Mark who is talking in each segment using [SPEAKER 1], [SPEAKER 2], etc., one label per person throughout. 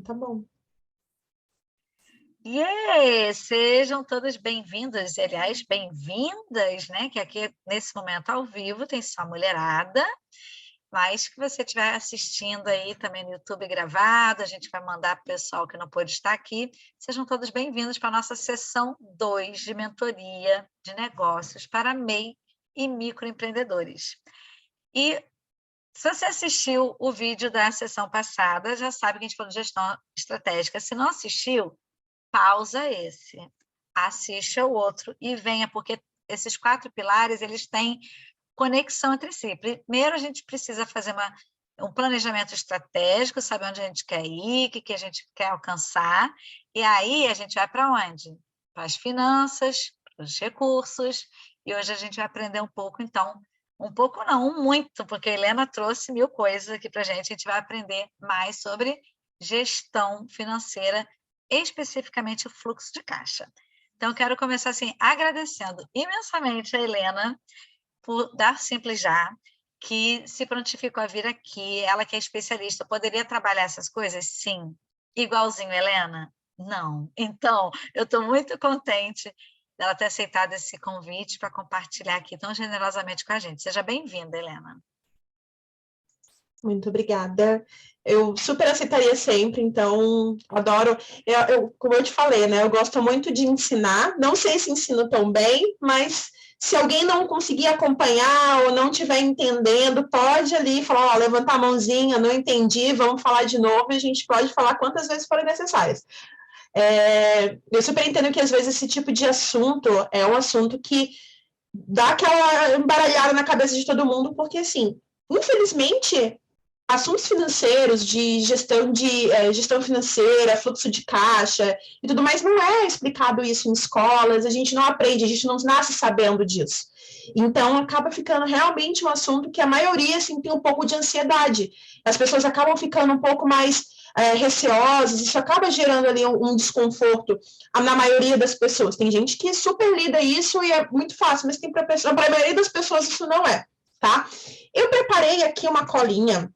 [SPEAKER 1] Tá bom.
[SPEAKER 2] Sejam todas bem-vindas, aliás, bem-vindas, né? Que aqui, nesse momento, ao vivo, tem só mulherada, mas que você estiver assistindo aí também no YouTube gravado, a gente vai mandar para o pessoal que não pôde estar aqui. Sejam todos bem-vindos para a nossa sessão 2 de mentoria de negócios para MEI e microempreendedores. E se você assistiu o vídeo da sessão passada, já sabe que a gente falou de gestão estratégica. Se não assistiu, pausa esse, assista o outro e venha, porque esses 4 pilares, eles têm conexão entre si. Primeiro, a gente precisa fazer um planejamento estratégico, saber onde a gente quer ir, o que a gente quer alcançar, e aí a gente vai para onde? Para as finanças, para os recursos, e hoje a gente vai aprender um pouco, então, um pouco não, um muito, porque a Helena trouxe 1000 coisas aqui para a gente vai aprender mais sobre gestão financeira, especificamente o fluxo de caixa. Então, eu quero começar assim, agradecendo imensamente a Helena por dar Simples Já, que se prontificou a vir aqui, ela que é especialista, poderia trabalhar essas coisas? Sim. Igualzinho, Helena? Não. Então, eu estou muito contente dela ter aceitado esse convite para compartilhar aqui tão generosamente com a gente. Seja bem-vinda, Helena.
[SPEAKER 1] Muito obrigada. Eu super aceitaria sempre, então adoro. Como eu te falei, né? Eu gosto muito de ensinar. Não sei se ensino tão bem, mas se alguém não conseguir acompanhar ou não estiver entendendo, pode ali falar, ó, levantar a mãozinha, não entendi, vamos falar de novo, e a gente pode falar quantas vezes forem necessárias. Eu super entendo que às vezes esse tipo de assunto é um assunto que dá aquela embaralhada na cabeça de todo mundo, porque assim, infelizmente, assuntos financeiros, de gestão financeira, fluxo de caixa e tudo mais, não é explicado isso em escolas, a gente não aprende, a gente não nasce sabendo disso. Então, acaba ficando realmente um assunto que a maioria assim, tem um pouco de ansiedade. As pessoas acabam ficando um pouco mais receosas, isso acaba gerando ali um desconforto na maioria das pessoas. Tem gente que super lida isso e é muito fácil, mas para a maioria das pessoas isso não é, tá? Eu preparei aqui uma colinha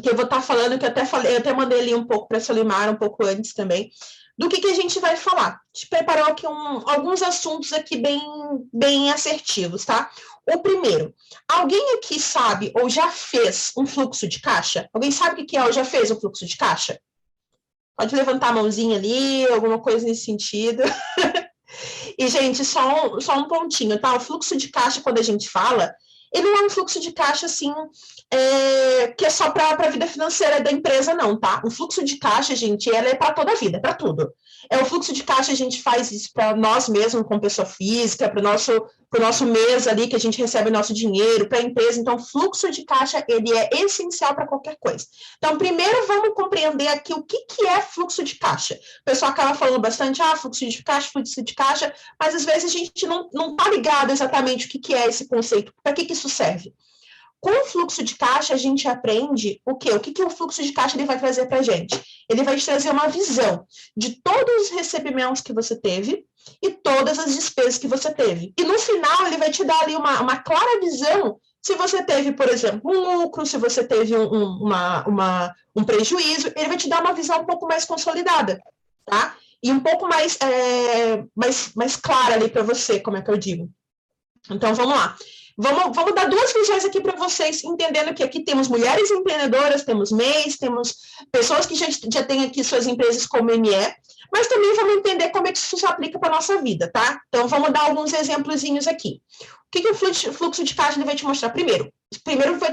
[SPEAKER 1] que eu vou estar falando, que eu até mandei ali um pouco para a Solimar, um pouco antes também, do que a gente vai falar. A gente preparou aqui alguns assuntos aqui bem assertivos, tá? O primeiro, alguém aqui sabe ou já fez um fluxo de caixa? Alguém sabe o que é ou já fez um fluxo de caixa? Pode levantar a mãozinha ali, alguma coisa nesse sentido. E, gente, só um pontinho, tá? O fluxo de caixa, quando a gente fala, ele não é um fluxo de caixa, assim, que é só para a vida financeira da empresa, não, tá? O fluxo de caixa, gente, ela é para toda a vida, para tudo. O fluxo de caixa, a gente faz isso para nós mesmos, como pessoa física, para o nosso mês ali, que a gente recebe o nosso dinheiro, para a empresa. Então, fluxo de caixa, ele é essencial para qualquer coisa. Então, primeiro, vamos compreender aqui o que é fluxo de caixa. O pessoal acaba falando bastante, fluxo de caixa, mas às vezes a gente não está ligado exatamente o que é esse conceito, para que isso serve. Com o fluxo de caixa, a gente aprende o quê? O que o fluxo de caixa ele vai trazer para a gente? Ele vai te trazer uma visão de todos os recebimentos que você teve e todas as despesas que você teve. E no final, ele vai te dar ali uma clara visão se você teve, por exemplo, um lucro, se você teve um prejuízo, ele vai te dar uma visão um pouco mais consolidada, tá? E um pouco mais clara ali para você, como é que eu digo. Então, vamos lá. Vamos dar 2 visões aqui para vocês, entendendo que aqui temos mulheres empreendedoras, temos MEIs, temos pessoas que já têm aqui suas empresas como ME, mas também vamos entender como é que isso se aplica para a nossa vida, tá? Então, vamos dar alguns exemplozinhos aqui. O que o fluxo de caixa ele vai te mostrar? Primeiro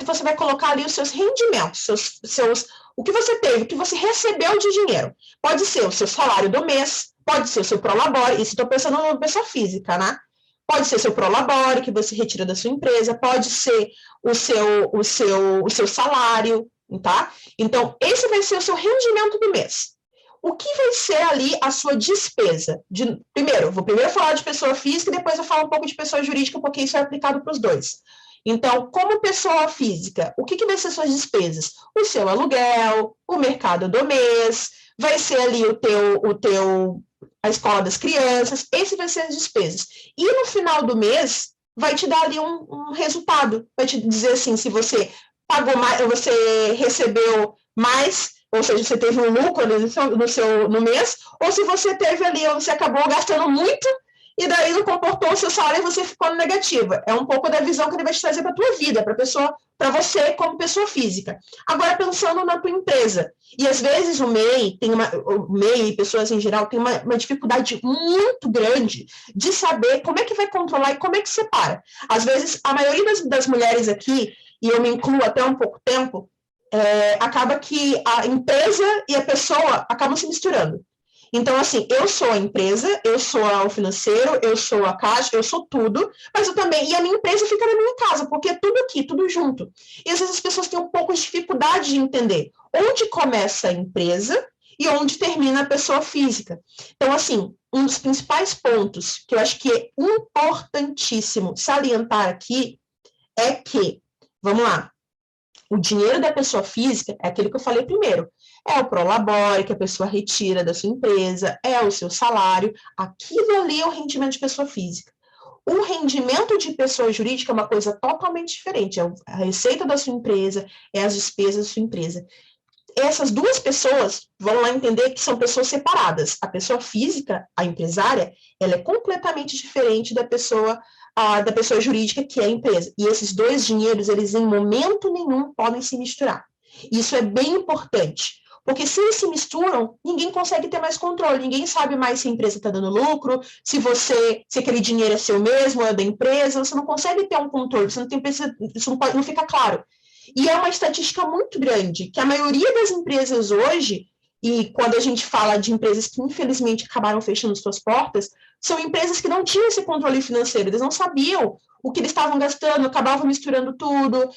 [SPEAKER 1] você vai colocar ali os seus rendimentos, o que você teve, o que você recebeu de dinheiro. Pode ser o seu salário do mês, pode ser o seu prolabore, isso estou pensando numa pessoa física, né? Pode ser seu prolabore, que você retira da sua empresa, pode ser o seu salário, tá? Então, esse vai ser o seu rendimento do mês. O que vai ser ali a sua despesa? Vou primeiro falar de pessoa física e depois eu falo um pouco de pessoa jurídica, porque isso é aplicado para os dois. Então, como pessoa física, o que vai ser suas despesas? O seu aluguel, o mercado do mês, vai ser ali a escola das crianças, esse vai ser as despesas. E no final do mês, vai te dar ali um resultado, vai te dizer assim, se você pagou mais, você recebeu mais ou seja, você teve um lucro ali no mês, ou se você teve ali, ou você acabou gastando muito, e daí não comportou o seu salário e você ficou no negativo. É um pouco da visão que ele vai te trazer para a tua vida, para você como pessoa física. Agora, pensando na tua empresa, e às vezes o MEI e pessoas em geral têm uma dificuldade muito grande de saber como é que vai controlar e como é que separa. Às vezes, a maioria das mulheres aqui, e eu me incluo até um pouco tempo, acaba que a empresa e a pessoa acabam se misturando. Então, assim, eu sou a empresa, eu sou o financeiro, eu sou a caixa, eu sou tudo, mas eu também, e a minha empresa fica na minha casa, porque é tudo aqui, tudo junto. E às vezes as pessoas têm um pouco de dificuldade de entender onde começa a empresa e onde termina a pessoa física. Então, assim, um dos principais pontos que eu acho que é importantíssimo salientar aqui é que, vamos lá, o dinheiro da pessoa física é aquilo que eu falei primeiro. É o prolabore que a pessoa retira da sua empresa, é o seu salário, aquilo ali é o rendimento de pessoa física. O rendimento de pessoa jurídica é uma coisa totalmente diferente, é a receita da sua empresa, é as despesas da sua empresa. Essas duas pessoas vão lá entender que são pessoas separadas. A pessoa física, a empresária, ela é completamente diferente da pessoa jurídica, que é a empresa. E esses dois dinheiros, eles em momento nenhum podem se misturar. Isso é bem importante. Porque se eles se misturam, ninguém consegue ter mais controle, ninguém sabe mais se a empresa está dando lucro, se aquele dinheiro é seu mesmo, é da empresa, você não consegue ter um controle, você não tem, isso não fica claro. E é uma estatística muito grande, que a maioria das empresas hoje, e quando a gente fala de empresas que infelizmente acabaram fechando suas portas, são empresas que não tinham esse controle financeiro, eles não sabiam o que eles estavam gastando, acabavam misturando tudo,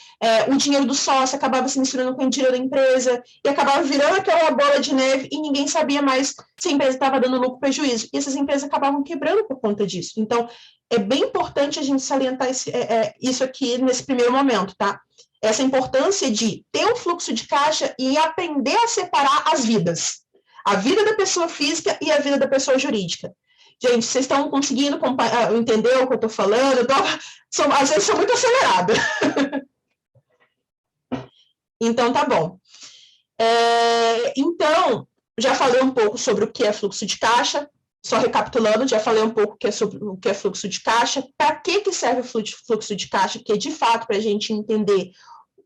[SPEAKER 1] o dinheiro do sócio acabava se misturando com o dinheiro da empresa, e acabava virando aquela bola de neve, e ninguém sabia mais se a empresa estava dando lucro ou prejuízo. E essas empresas acabavam quebrando por conta disso. Então, é bem importante a gente salientar isso aqui nesse primeiro momento, tá? Essa importância de ter um fluxo de caixa e aprender a separar as vidas. A vida da pessoa física e a vida da pessoa jurídica. Gente, vocês estão conseguindo entender o que eu estou falando? Às vezes sou muito acelerada. Então, tá bom. Então, já falei um pouco sobre o que é fluxo de caixa. Só recapitulando, já falei um pouco sobre o que é fluxo de caixa. Para que serve o fluxo de caixa? Que é, de fato, para a gente entender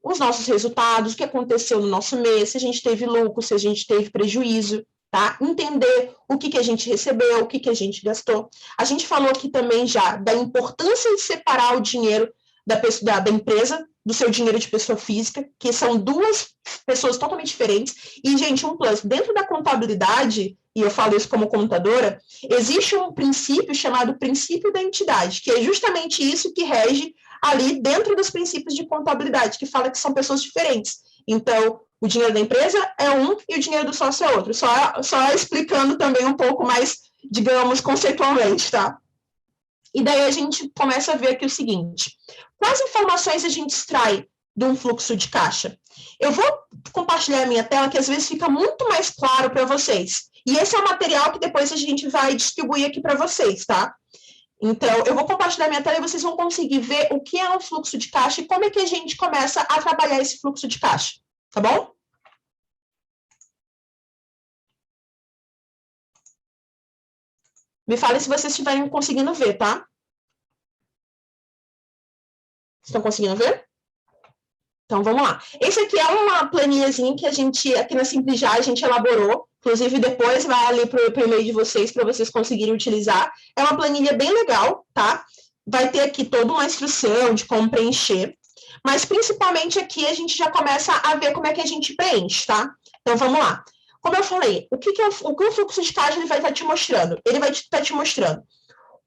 [SPEAKER 1] os nossos resultados, o que aconteceu no nosso mês, se a gente teve lucro, se a gente teve prejuízo, tá? Entender o que a gente recebeu, o que a gente gastou. A gente falou aqui também já da importância de separar o dinheiro da empresa do seu dinheiro de pessoa física, que são duas pessoas totalmente diferentes. E, gente, um plus, dentro da contabilidade, e eu falo isso como contadora, existe um princípio chamado princípio da entidade, que é justamente isso que rege ali dentro dos princípios de contabilidade, que fala que são pessoas diferentes. Então, o dinheiro da empresa é um e o dinheiro do sócio é outro. Só explicando também um pouco mais, digamos, conceitualmente, tá? E daí a gente começa a ver aqui o seguinte: quais informações a gente extrai de um fluxo de caixa? Eu vou compartilhar a minha tela, que às vezes fica muito mais claro para vocês. E esse é o material que depois a gente vai distribuir aqui para vocês, tá? Então, eu vou compartilhar minha tela e vocês vão conseguir ver o que é um fluxo de caixa e como é que a gente começa a trabalhar esse fluxo de caixa, tá bom? Me fale se vocês estiverem conseguindo ver, tá? Estão conseguindo ver? Então, vamos lá. Esse aqui é uma planilhazinha que a gente, aqui na Simples Já, a gente elaborou. Inclusive, depois vai ali para o e-mail de vocês, para vocês conseguirem utilizar. É uma planilha bem legal, tá? Vai ter aqui toda uma instrução de como preencher. Mas, principalmente, aqui a gente já começa a ver como é que a gente preenche, tá? Então, vamos lá. Como eu falei, o que o fluxo de caixa ele vai estar te mostrando? Ele vai estar te mostrando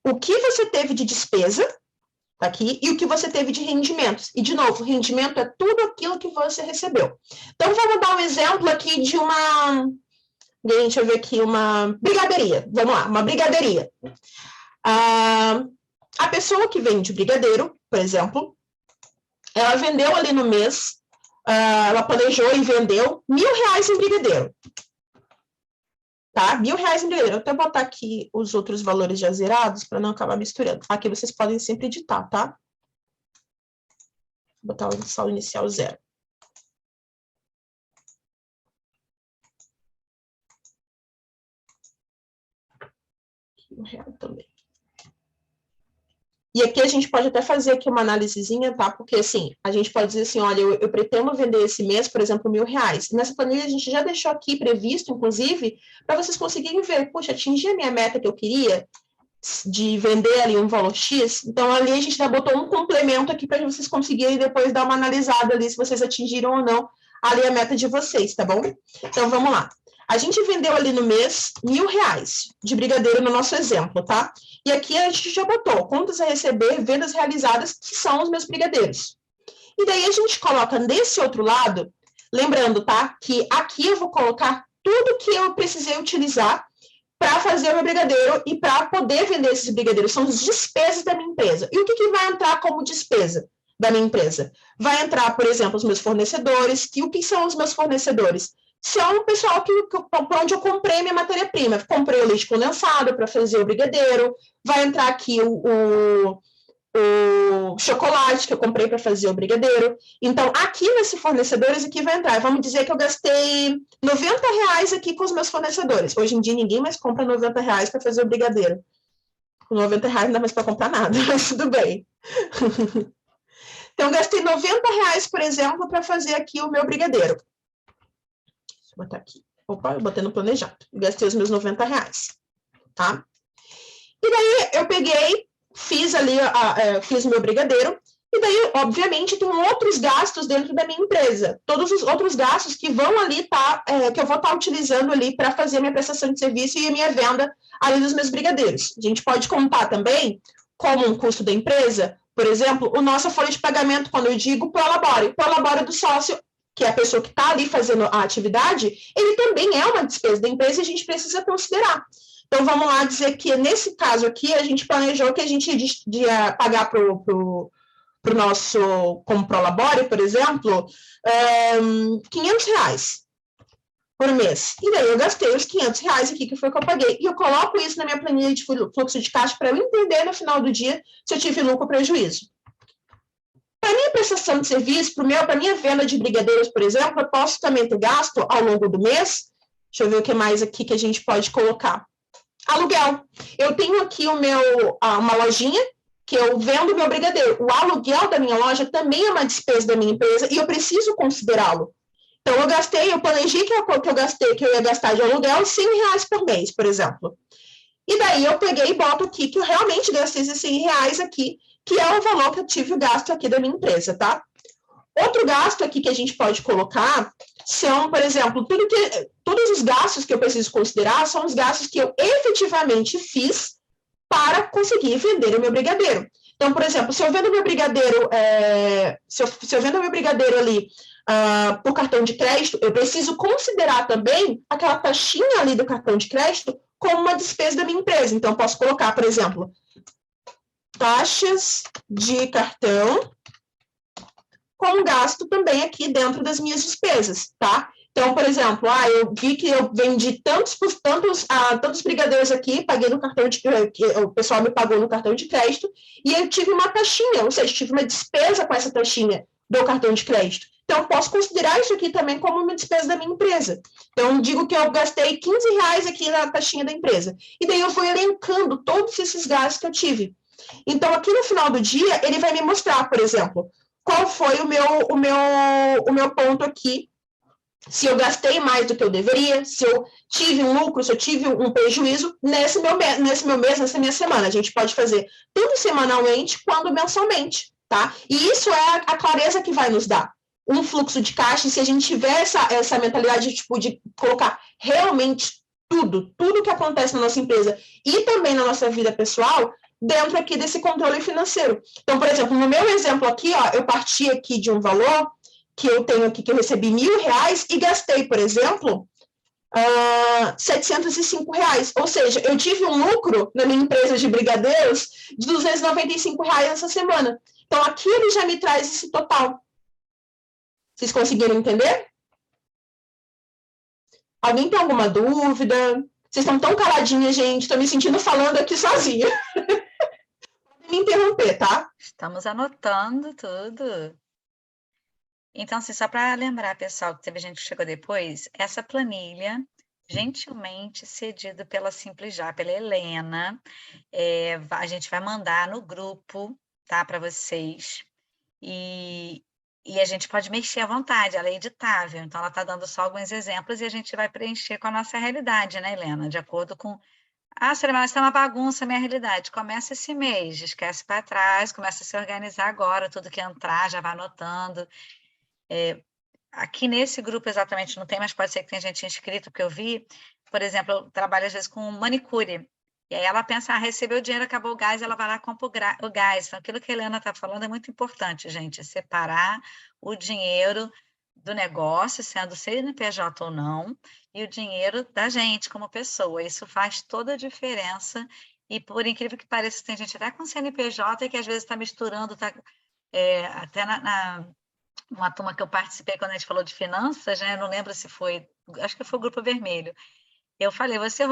[SPEAKER 1] o que você teve de despesa, tá aqui, e o que você teve de rendimentos. E, de novo, rendimento é tudo aquilo que você recebeu. Então, vamos dar um exemplo aqui de uma... Deixa eu ver aqui, uma brigadeiria. Vamos lá, uma brigadeiria. A pessoa que vende brigadeiro, por exemplo, ela vendeu ali no mês, ela planejou e vendeu R$1.000 em brigadeiro. Tá? R$1.000 em brigadeiro. Eu vou até botar aqui os outros valores já zerados para não acabar misturando. Aqui vocês podem sempre editar, tá? Vou botar o saldo inicial 0. R$1.000 também. E aqui a gente pode até fazer aqui uma análisezinha, tá? Porque, assim, a gente pode dizer assim, olha, eu pretendo vender esse mês, por exemplo, R$1.000. Nessa planilha a gente já deixou aqui previsto, inclusive, para vocês conseguirem ver, poxa, atingi a minha meta que eu queria de vender ali um valor X, então ali a gente já botou um complemento aqui para vocês conseguirem depois dar uma analisada ali se vocês atingiram ou não ali a meta de vocês, tá bom? Então, vamos lá. A gente vendeu ali no mês R$1.000 de brigadeiro no nosso exemplo, tá? E aqui a gente já botou contas a receber, vendas realizadas, que são os meus brigadeiros. E daí a gente coloca nesse outro lado, lembrando, tá? Que aqui eu vou colocar tudo que eu precisei utilizar para fazer o meu brigadeiro e para poder vender esses brigadeiros. São as despesas da minha empresa. E o que vai entrar como despesa da minha empresa? Vai entrar, por exemplo, os meus fornecedores. E o que são os meus fornecedores? São o pessoal por onde eu comprei minha matéria-prima. Comprei o leite condensado para fazer o brigadeiro. Vai entrar aqui o chocolate que eu comprei para fazer o brigadeiro. Então, aqui nesses fornecedores, aqui vai entrar. Vamos dizer que eu gastei R$90 aqui com os meus fornecedores. Hoje em dia, ninguém mais compra R$90 para fazer o brigadeiro. Com R$90 não dá mais para comprar nada, mas tudo bem. Então, eu gastei R$90, por exemplo, para fazer aqui o meu brigadeiro. Deixa eu botar aqui. Opa, eu botei no planejado. Gastei os meus R$90, tá? E daí, eu peguei, fiz ali, fiz o meu brigadeiro, e daí, obviamente, tem outros gastos dentro da minha empresa. Todos os outros gastos que vão ali, que eu vou estar utilizando ali para fazer a minha prestação de serviço e a minha venda ali dos meus brigadeiros. A gente pode contar também como um custo da empresa, por exemplo, o nosso folha de pagamento, quando eu digo prolabore do sócio, que é a pessoa que está ali fazendo a atividade, ele também é uma despesa da empresa e a gente precisa considerar. Então, vamos lá dizer que, nesse caso aqui, a gente planejou que a gente ia pagar para o nosso, como Prolabore, por exemplo, R$500 por mês. E daí eu gastei os R$500 aqui, que foi o que eu paguei. E eu coloco isso na minha planilha de fluxo de caixa para eu entender no final do dia se eu tive lucro ou prejuízo. Para minha prestação de serviço, para minha venda de brigadeiros, por exemplo, eu posso também ter gasto ao longo do mês. Deixa eu ver o que mais aqui que a gente pode colocar. Aluguel. Eu tenho aqui uma lojinha que eu vendo meu brigadeiro. O aluguel da minha loja também é uma despesa da minha empresa e eu preciso considerá-lo. Então, eu planejei que eu ia gastar de aluguel R$100 por mês, por exemplo. E daí eu peguei e boto aqui que eu realmente gastei esses R$100 aqui, que é o valor que eu tive o gasto aqui da minha empresa, tá? Outro gasto aqui que a gente pode colocar são, por exemplo, todos os gastos que eu preciso considerar são os gastos que eu efetivamente fiz para conseguir vender o meu brigadeiro. Então, por exemplo, se eu vendo meu brigadeiro, se eu vendo meu brigadeiro ali por cartão de crédito, eu preciso considerar também aquela taxinha ali do cartão de crédito como uma despesa da minha empresa. Então, eu posso colocar, por exemplo, taxas de cartão com gasto também aqui dentro das minhas despesas, tá? Então, por exemplo, eu vi que eu vendi tantos brigadeiros aqui, paguei no cartão de crédito, o pessoal me pagou no cartão de crédito, e eu tive uma taxinha, ou seja, tive uma despesa com essa taxinha do cartão de crédito. Então, eu posso considerar isso aqui também como uma despesa da minha empresa. Então, digo que eu gastei R$15 aqui na taxinha da empresa. E daí eu vou elencando todos esses gastos que eu tive. Então, aqui no final do dia, ele vai me mostrar, por exemplo, qual foi o meu ponto aqui, se eu gastei mais do que eu deveria, se eu tive um lucro, se eu tive um prejuízo nesse meu mês, nessa minha semana. A gente pode fazer tanto semanalmente quanto mensalmente, tá? E isso é a clareza que vai nos dar um fluxo de caixa, se a gente tiver essa mentalidade de colocar realmente tudo que acontece na nossa empresa e também na nossa vida pessoal, dentro aqui desse controle financeiro. Então, por exemplo, no meu exemplo aqui, eu parti aqui de um valor que eu tenho aqui, que eu recebi R$1.000 e gastei, por exemplo, R$705. Ou seja, eu tive um lucro na minha empresa de brigadeiros de R$295 essa semana. Então, aqui ele já me traz esse total. Vocês conseguiram entender? Alguém tem alguma dúvida? Vocês estão tão caladinhas, gente. Estou me sentindo falando aqui sozinha. Podem me interromper, tá?
[SPEAKER 2] Estamos anotando tudo. Então, assim, só para lembrar, pessoal, que teve gente que chegou depois, essa planilha gentilmente cedido pela Simples Já, pela Helena. A gente vai mandar no grupo, tá, para vocês. E a gente pode mexer à vontade, ela é editável, então ela está dando só alguns exemplos e a gente vai preencher com a nossa realidade, né, Helena? De acordo com... Soraya, mas está uma bagunça a minha realidade. Começa esse mês, esquece para trás, começa a se organizar agora, tudo que entrar, já vai anotando. Aqui nesse grupo exatamente não tem, mas pode ser que tenha gente inscrito, porque eu vi, por exemplo, eu trabalho às vezes com manicure, e aí ela pensa, recebeu o dinheiro, acabou o gás, ela vai lá e compra o gás. Então, aquilo que a Helena está falando é muito importante, gente, separar o dinheiro do negócio, sendo CNPJ ou não, e o dinheiro da gente como pessoa. Isso faz toda a diferença, e por incrível que pareça, tem gente até com CNPJ que às vezes está misturando, até uma turma que eu participei quando a gente falou de finanças, né? Eu não lembro se foi, acho que foi o Grupo Vermelho. Eu falei, você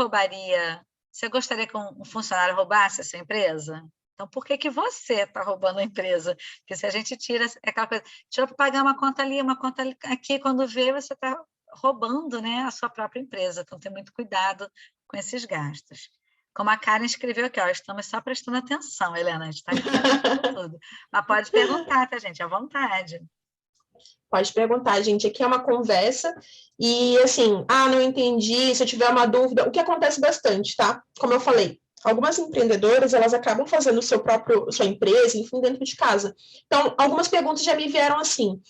[SPEAKER 2] gostaria que um funcionário roubasse a sua empresa? Então, por que você está roubando a empresa? Porque se a gente tira, é aquela coisa, tirou para pagar uma conta ali, uma conta ali, aqui, quando vê, você está roubando, né, a sua própria empresa. Então, tem muito cuidado com esses gastos. Como a Karen escreveu aqui, estamos só prestando atenção, Helena, a gente está aqui tudo. Mas pode perguntar, tá, gente? À vontade.
[SPEAKER 1] Pode perguntar, gente, aqui é uma conversa e, assim, não entendi, se eu tiver uma dúvida, o que acontece bastante, tá? Como eu falei, algumas empreendedoras, elas acabam fazendo sua empresa, enfim, dentro de casa. Então, algumas perguntas já me vieram assim,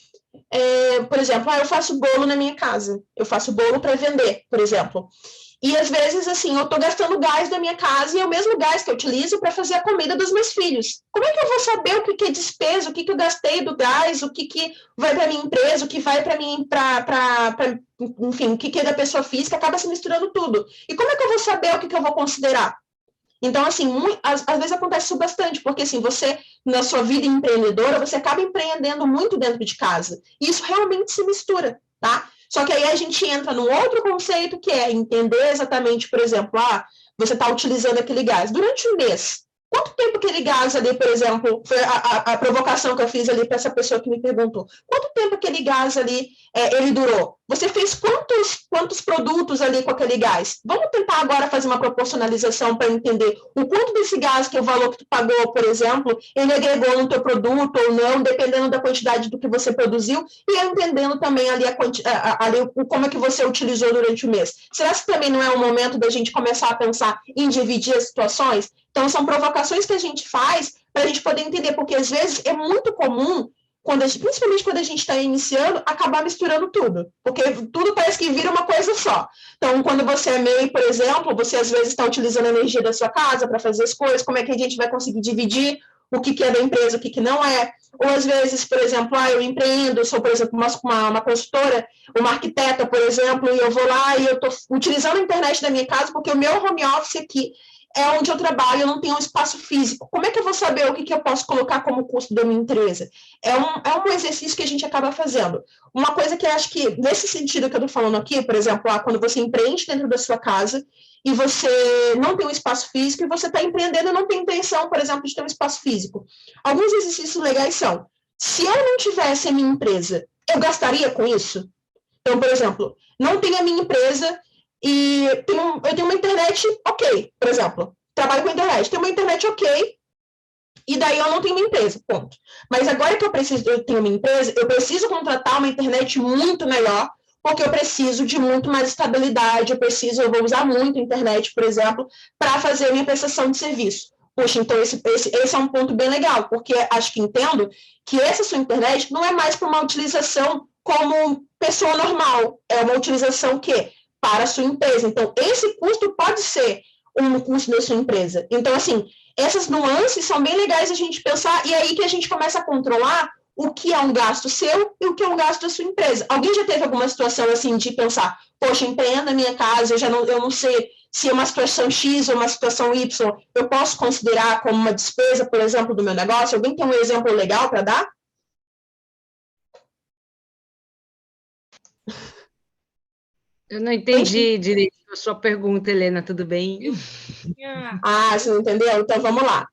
[SPEAKER 1] por exemplo, eu faço bolo na minha casa, eu faço bolo para vender, por exemplo. E às vezes, assim, eu estou gastando gás da minha casa e é o mesmo gás que eu utilizo para fazer a comida dos meus filhos. Como é que eu vou saber o que é despesa, o que eu gastei do gás, o que vai para minha empresa, o que vai para mim, enfim, o que é da pessoa física, acaba se misturando tudo. E como é que eu vou saber o que eu vou considerar? Então, assim, às vezes acontece isso bastante, porque, assim, você, na sua vida empreendedora, você acaba empreendendo muito dentro de casa. E isso realmente se mistura, tá? Só que aí a gente entra num outro conceito, que é entender exatamente, por exemplo, você está utilizando aquele gás durante um mês. Quanto tempo aquele gás ali, por exemplo, foi a provocação que eu fiz ali para essa pessoa que me perguntou, quanto tempo aquele gás ali ele durou? Você fez quantos produtos ali com aquele gás? Vamos tentar agora fazer uma proporcionalização para entender o quanto desse gás, que é o valor que tu pagou, por exemplo, ele agregou no teu produto ou não, dependendo da quantidade do que você produziu, e entendendo também ali, como é que você utilizou durante o mês. Será que também não é o momento da gente começar a pensar em dividir as situações? Então, são provocações que a gente faz para a gente poder entender, porque às vezes é muito comum, principalmente quando a gente está iniciando, acabar misturando tudo, porque tudo parece que vira uma coisa só. Então, quando você é MEI, por exemplo, você às vezes está utilizando a energia da sua casa para fazer as coisas, como é que a gente vai conseguir dividir o que é da empresa, o que não é? Ou às vezes, por exemplo, eu empreendo, eu sou, por exemplo, uma consultora, uma arquiteta, por exemplo, e eu vou lá e eu estou utilizando a internet da minha casa, porque o meu home office aqui é onde eu trabalho, eu não tenho um espaço físico. Como é que eu vou saber o que eu posso colocar como custo da minha empresa? É um exercício que a gente acaba fazendo. Uma coisa que eu acho que, nesse sentido que eu estou falando aqui, por exemplo, quando você empreende dentro da sua casa e você não tem um espaço físico e você está empreendendo e não tem intenção, por exemplo, de ter um espaço físico. Alguns exercícios legais são, se eu não tivesse a minha empresa, eu gastaria com isso? Então, por exemplo, não tenho a minha empresa e eu tenho uma internet ok, por exemplo, trabalho com internet, tenho uma internet ok, e daí eu não tenho uma empresa, ponto. Mas agora que eu tenho uma empresa, eu preciso contratar uma internet muito melhor, porque eu preciso de muito mais estabilidade, eu vou usar muito a internet, por exemplo, para fazer a minha prestação de serviço. Poxa, então esse é um ponto bem legal, porque acho que entendo que essa sua internet não é mais para uma utilização como pessoa normal, é uma utilização que para a sua empresa. Então, esse custo pode ser um custo da sua empresa. Então, assim, essas nuances são bem legais a gente pensar, e aí que a gente começa a controlar o que é um gasto seu e o que é um gasto da sua empresa. Alguém já teve alguma situação assim de pensar, poxa, empreendo na minha casa, eu não sei se é uma situação X ou uma situação Y, eu posso considerar como uma despesa, por exemplo, do meu negócio? Alguém tem um exemplo legal para dar?
[SPEAKER 3] Eu não entendi direito a sua pergunta, Helena, tudo bem?
[SPEAKER 1] Você não entendeu? Então, vamos lá.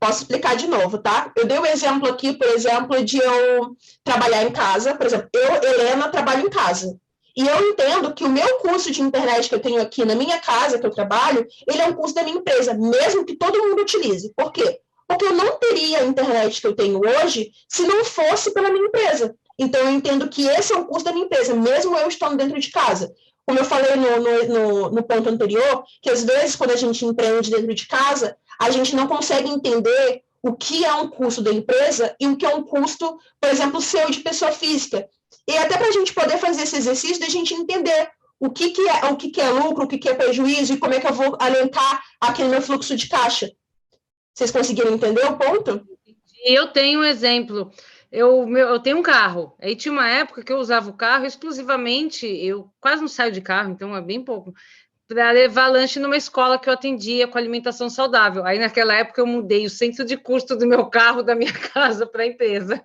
[SPEAKER 1] Posso explicar de novo, tá? Eu dei o exemplo aqui, por exemplo, de eu trabalhar em casa. Por exemplo, eu, Helena, trabalho em casa. E eu entendo que o meu custo de internet que eu tenho aqui na minha casa, que eu trabalho, ele é um custo da minha empresa, mesmo que todo mundo utilize. Por quê? Porque eu não teria a internet que eu tenho hoje se não fosse pela minha empresa. Então, eu entendo que esse é o custo da minha empresa, mesmo eu estando dentro de casa. Como eu falei no ponto anterior, que às vezes, quando a gente empreende dentro de casa, a gente não consegue entender o que é um custo da empresa e o que é um custo, por exemplo, seu de pessoa física. E até para a gente poder fazer esse exercício, da gente entender o que é lucro, o que é prejuízo e como é que eu vou alentar aquele meu fluxo de caixa. Vocês conseguiram entender o ponto?
[SPEAKER 3] Eu tenho um exemplo. Eu tenho um carro. Aí tinha uma época que eu usava o carro exclusivamente, eu quase não saio de carro, então é bem pouco, para levar lanche numa escola que eu atendia com alimentação saudável. Aí naquela época eu mudei o centro de custo do meu carro da minha casa para a empresa.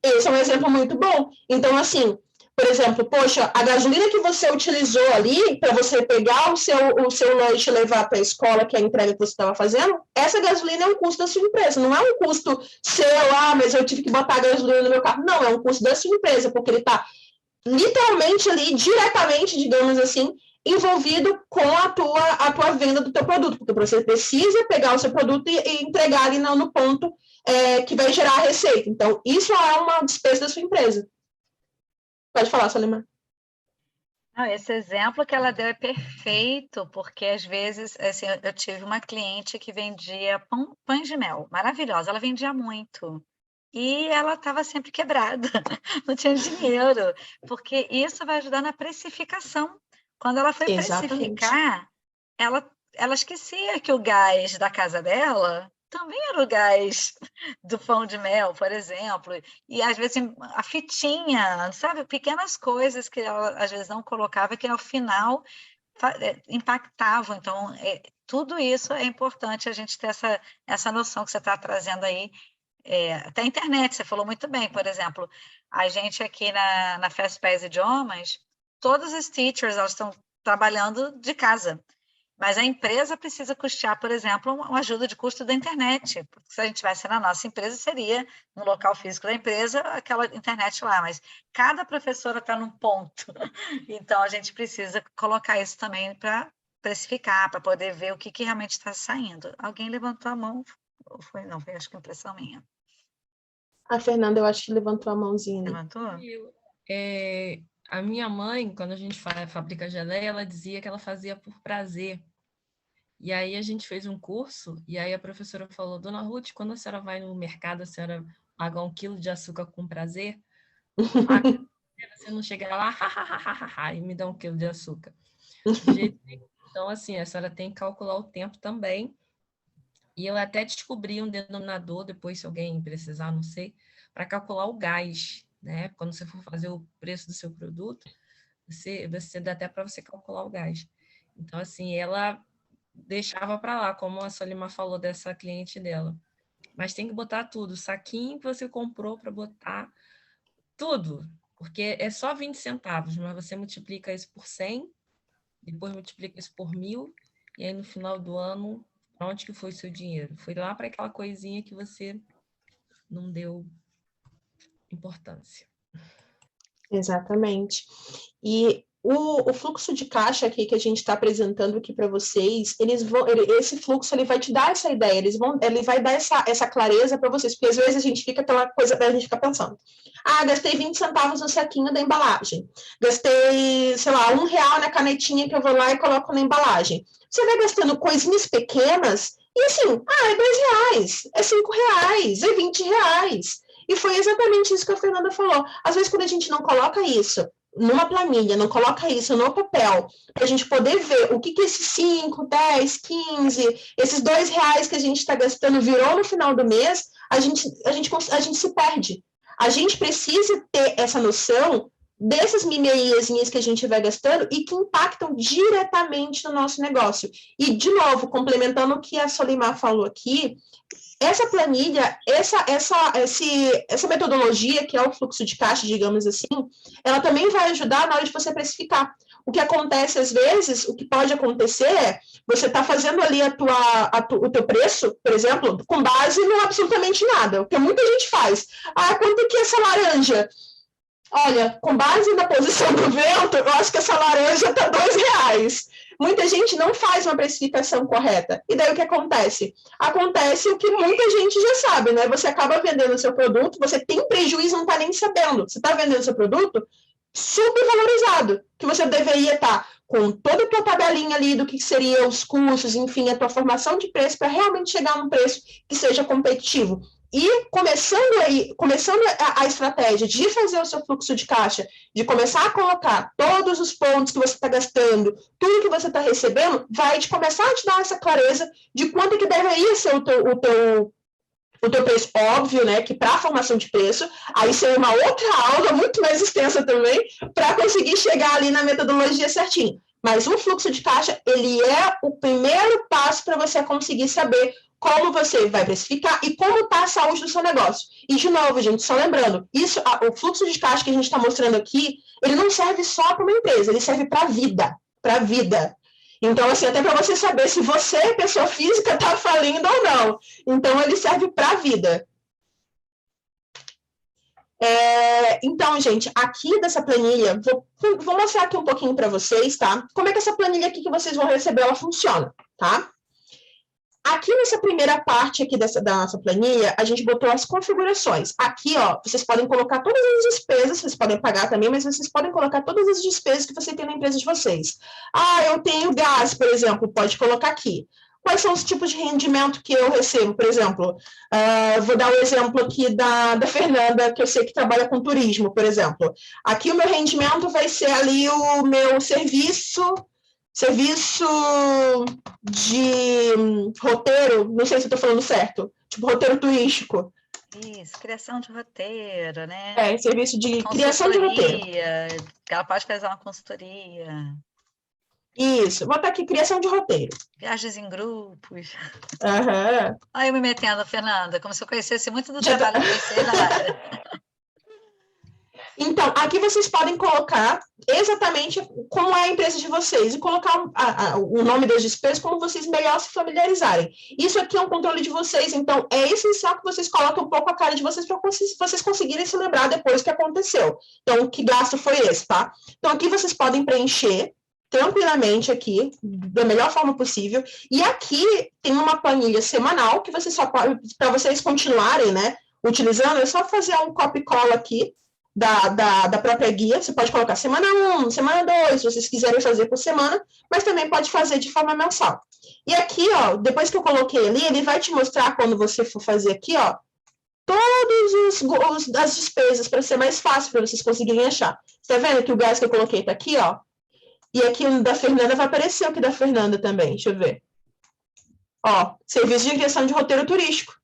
[SPEAKER 1] Esse é um exemplo muito bom. Então, assim, por exemplo, poxa, a gasolina que você utilizou ali para você pegar o seu lanche e levar para a escola, que é a entrega que você estava fazendo, essa gasolina é um custo da sua empresa, não é um custo seu, mas eu tive que botar a gasolina no meu carro. Não, é um custo da sua empresa, porque ele está literalmente ali, diretamente, digamos assim, envolvido com a tua venda do teu produto, porque você precisa pegar o seu produto e entregar ali no ponto que vai gerar a receita. Então, isso é uma despesa da sua empresa. Pode falar, Salimar.
[SPEAKER 2] Não, esse exemplo que ela deu é perfeito, porque às vezes, assim, eu tive uma cliente que vendia pães de mel, maravilhosa, ela vendia muito. E ela estava sempre quebrada, não tinha dinheiro, porque isso vai ajudar na precificação. Quando ela foi
[SPEAKER 1] Exatamente.
[SPEAKER 2] precificar, ela esquecia que o gás da casa dela também era o gás do pão de mel, por exemplo, e às vezes a fitinha, sabe, pequenas coisas que ela às vezes não colocava, que ao final impactavam. Então, tudo isso é importante a gente ter essa noção que você está trazendo aí. Até a internet, você falou muito bem, por exemplo, a gente aqui na Fast Pés Idiomas, todas as teachers, elas estão trabalhando de casa, mas a empresa precisa custear, por exemplo, uma ajuda de custo da internet, porque se a gente tivesse na nossa empresa, seria no local físico da empresa, aquela internet lá, mas cada professora está num ponto, então a gente precisa colocar isso também para precificar, para poder ver o que realmente está saindo. Alguém levantou a mão? Ou foi? Não, foi acho que impressão minha.
[SPEAKER 1] A Fernanda, eu acho que levantou a mãozinha ali.
[SPEAKER 2] Levantou?
[SPEAKER 4] A minha mãe, quando a gente fabrica geleia, ela dizia que ela fazia por prazer. E aí a gente fez um curso, e aí a professora falou, Dona Ruth, quando a senhora vai no mercado, a senhora paga 1 quilo de açúcar com prazer? Você não chega lá, e me dá 1 quilo de açúcar. De jeito nenhum. Então, assim, a senhora tem que calcular o tempo também. E eu até descobri um denominador, depois se alguém precisar, não sei, para calcular o gás, né? Quando você for fazer o preço do seu produto, você dá até para você calcular o gás. Então, assim, ela deixava para lá, como a Solimar falou dessa cliente dela. Mas tem que botar tudo, o saquinho que você comprou para botar tudo, porque é só 20 centavos, mas você multiplica isso por 100, depois multiplica isso por 1.000, e aí no final do ano, para onde que foi o seu dinheiro? Foi lá para aquela coisinha que você não deu importância.
[SPEAKER 1] Exatamente. E o fluxo de caixa aqui que a gente está apresentando aqui para vocês, esse fluxo ele vai te dar essa ideia, ele vai dar essa clareza para vocês, porque às vezes a gente fica aquela coisa, a gente fica pensando, gastei 20 centavos no saquinho da embalagem, gastei, sei lá, R$1 na canetinha que eu vou lá e coloco na embalagem. Você vai gastando coisinhas pequenas e assim, é R$2, é R$5, é R$20. E foi exatamente isso que a Fernanda falou. Às vezes, quando a gente não coloca isso numa planilha, não coloca isso no papel, para a gente poder ver o que esses 5, 10, 15, esses R$2 que a gente está gastando virou no final do mês, a gente se perde. A gente precisa ter essa noção dessas mimeiazinhas que a gente vai gastando e que impactam diretamente no nosso negócio. E, de novo, complementando o que a Solimar falou aqui, essa planilha, essa metodologia, que é o fluxo de caixa, digamos assim, ela também vai ajudar na hora de você precificar. O que acontece às vezes, o que pode acontecer é você está fazendo ali o teu preço, por exemplo, com base em absolutamente nada, o que muita gente faz. Quanto que é essa laranja? Olha, com base na posição do vento, eu acho que essa laranja está R$ 2. Muita gente não faz uma precificação correta. E daí o que acontece? Acontece o que muita gente já sabe, né? Você acaba vendendo o seu produto, você tem prejuízo e não está nem sabendo. Você está vendendo o seu produto subvalorizado, que você deveria estar com toda a tua tabelinha ali do que seriam os custos, enfim, a tua formação de preço para realmente chegar a um preço que seja competitivo. E começando a estratégia de fazer o seu fluxo de caixa, de começar a colocar todos os pontos que você está gastando, tudo que você está recebendo, vai começar a te dar essa clareza de quanto que deveria ser o teu preço. Óbvio, né, que para a formação de preço, aí seria uma outra aula muito mais extensa também, para conseguir chegar ali na metodologia certinho. Mas o fluxo de caixa, ele é o primeiro passo para você conseguir saber como você vai precificar e como está a saúde do seu negócio. E, de novo, gente, só lembrando, o fluxo de caixa que a gente está mostrando aqui, ele não serve só para uma empresa, ele serve para a vida. Então, assim, até para você saber se você, pessoa física, está falindo ou não. Então, ele serve para a vida. Então, gente, aqui dessa planilha, vou mostrar aqui um pouquinho para vocês, tá? Como é que essa planilha aqui que vocês vão receber, ela funciona, tá? Aqui nessa primeira parte aqui da nossa planilha, a gente botou as configurações. Aqui, ó, vocês podem colocar todas as despesas, vocês podem pagar também, mas vocês podem colocar todas as despesas que você tem na empresa de vocês. Ah, eu tenho gás, por exemplo, pode colocar aqui. Quais são os tipos de rendimento que eu recebo, por exemplo? Vou dar o exemplo aqui da Fernanda, que eu sei que trabalha com turismo, por exemplo. Aqui o meu rendimento vai ser ali o meu serviço de roteiro, não sei se eu estou falando certo, tipo roteiro turístico.
[SPEAKER 2] Isso, criação de roteiro, né?
[SPEAKER 1] Serviço de criação de roteiro.
[SPEAKER 2] Ela pode fazer uma consultoria.
[SPEAKER 1] Isso, vou botar aqui criação de roteiro.
[SPEAKER 2] Viagens em grupos.
[SPEAKER 1] Aham.
[SPEAKER 2] Olha eu me metendo, Fernanda, como se eu conhecesse muito do trabalho de vocês na área.
[SPEAKER 1] Então, aqui vocês podem colocar exatamente como é a empresa de vocês e colocar o nome das despesas como vocês melhor se familiarizarem. Isso aqui é um controle de vocês, então é essencial que vocês coloquem um pouco a cara de vocês para vocês conseguirem se lembrar depois o que aconteceu. Então, que gasto foi esse, tá? Então, aqui vocês podem preencher tranquilamente aqui, da melhor forma possível. E aqui tem uma planilha semanal que vocês só podem, para vocês continuarem, né, utilizando, é só fazer um copy e cola aqui da própria guia. Você pode colocar semana 1, semana 2, se vocês quiserem fazer por semana, mas também pode fazer de forma mensal. E aqui, ó, depois que eu coloquei ali, ele vai te mostrar, quando você for fazer aqui, ó, todas as despesas, para ser mais fácil para vocês conseguirem achar. Tá vendo que o gás que eu coloquei tá aqui, ó? E aqui o da Fernanda vai aparecer o que da Fernanda também, deixa eu ver. Ó, serviço de criação de roteiro turístico.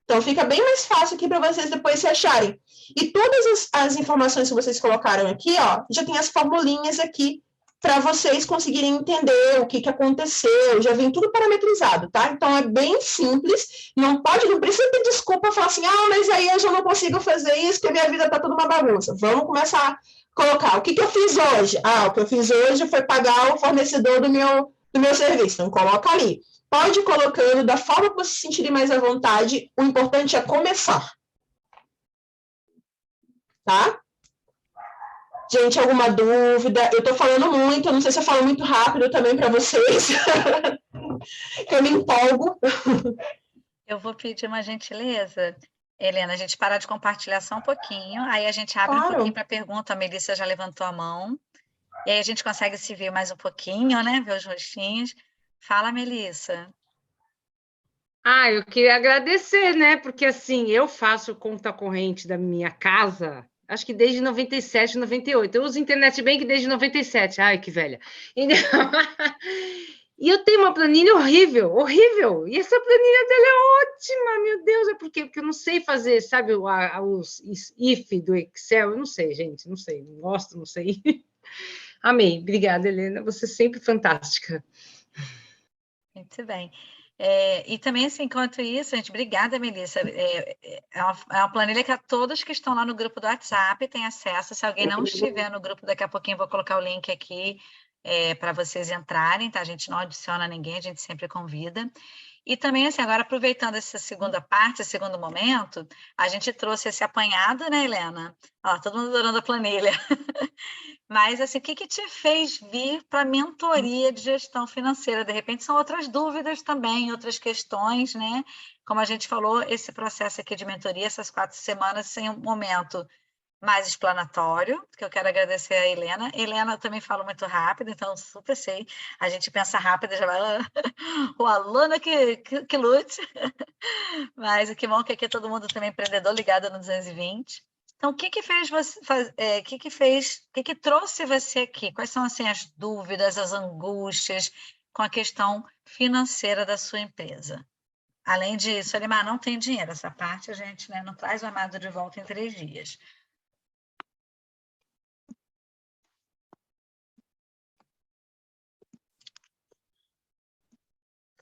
[SPEAKER 1] Então, fica bem mais fácil aqui para vocês depois se acharem. E todas as informações que vocês colocaram aqui, ó, já tem as formulinhas aqui para vocês conseguirem entender o que aconteceu, já vem tudo parametrizado, tá? Então, é bem simples, não precisa ter desculpa falar assim, mas aí eu já não consigo fazer isso, porque a minha vida tá toda uma bagunça. Vamos começar a colocar, o que eu fiz hoje? O que eu fiz hoje foi pagar o fornecedor do meu serviço, então coloca ali. Pode ir colocando da forma que você se sentir mais à vontade, o importante é começar. Tá? Gente, alguma dúvida? Eu tô falando muito, eu não sei se eu falo muito rápido também para vocês, que eu me empolgo.
[SPEAKER 2] Eu vou pedir uma gentileza, Helena, a gente parar de compartilhar só um pouquinho, aí a gente abre um pouquinho para pergunta, a Melissa já levantou a mão, e aí a gente consegue se ver mais um pouquinho, né? Ver os rostinhos. Fala, Melissa.
[SPEAKER 3] Eu queria agradecer, né? Porque assim, eu faço conta corrente da minha casa, acho que desde 97, 98. Eu uso internet bank desde 97. Ai, que velha. E eu tenho uma planilha horrível, horrível. E essa planilha dela é ótima, meu Deus. É porque eu não sei fazer, sabe, os if do Excel. Eu não sei, gente, não sei. Não gosto, não sei. Amei. Obrigada, Helena. Você é sempre fantástica.
[SPEAKER 2] Muito bem. E também, assim, enquanto isso, gente, obrigada, Melissa. É uma planilha que todos que estão lá no grupo do WhatsApp têm acesso. Se alguém não estiver no grupo, daqui a pouquinho eu vou colocar o link aqui para vocês entrarem, tá? A gente não adiciona ninguém, a gente sempre convida. E também, assim, agora aproveitando essa segunda parte, esse segundo momento, a gente trouxe esse apanhado, né, Helena? Ó, todo mundo adorando a planilha. Mas, assim, o que te fez vir para a mentoria de gestão financeira? De repente, são outras dúvidas também, outras questões, né? Como a gente falou, esse processo aqui de mentoria, essas 4 semanas, sem um momento mais explanatório, que eu quero agradecer a Helena. Helena também fala muito rápido, então super sei. A gente pensa rápido e já vai o aluno que lute. Mas o que bom que aqui é todo mundo também empreendedor ligado no 220. Então, o que fez você o que trouxe você aqui? Quais são assim as dúvidas, as angústias com a questão financeira da sua empresa? Além disso, Elimar, não tem dinheiro. Essa parte a gente, né, não traz o amado de volta em 3 dias.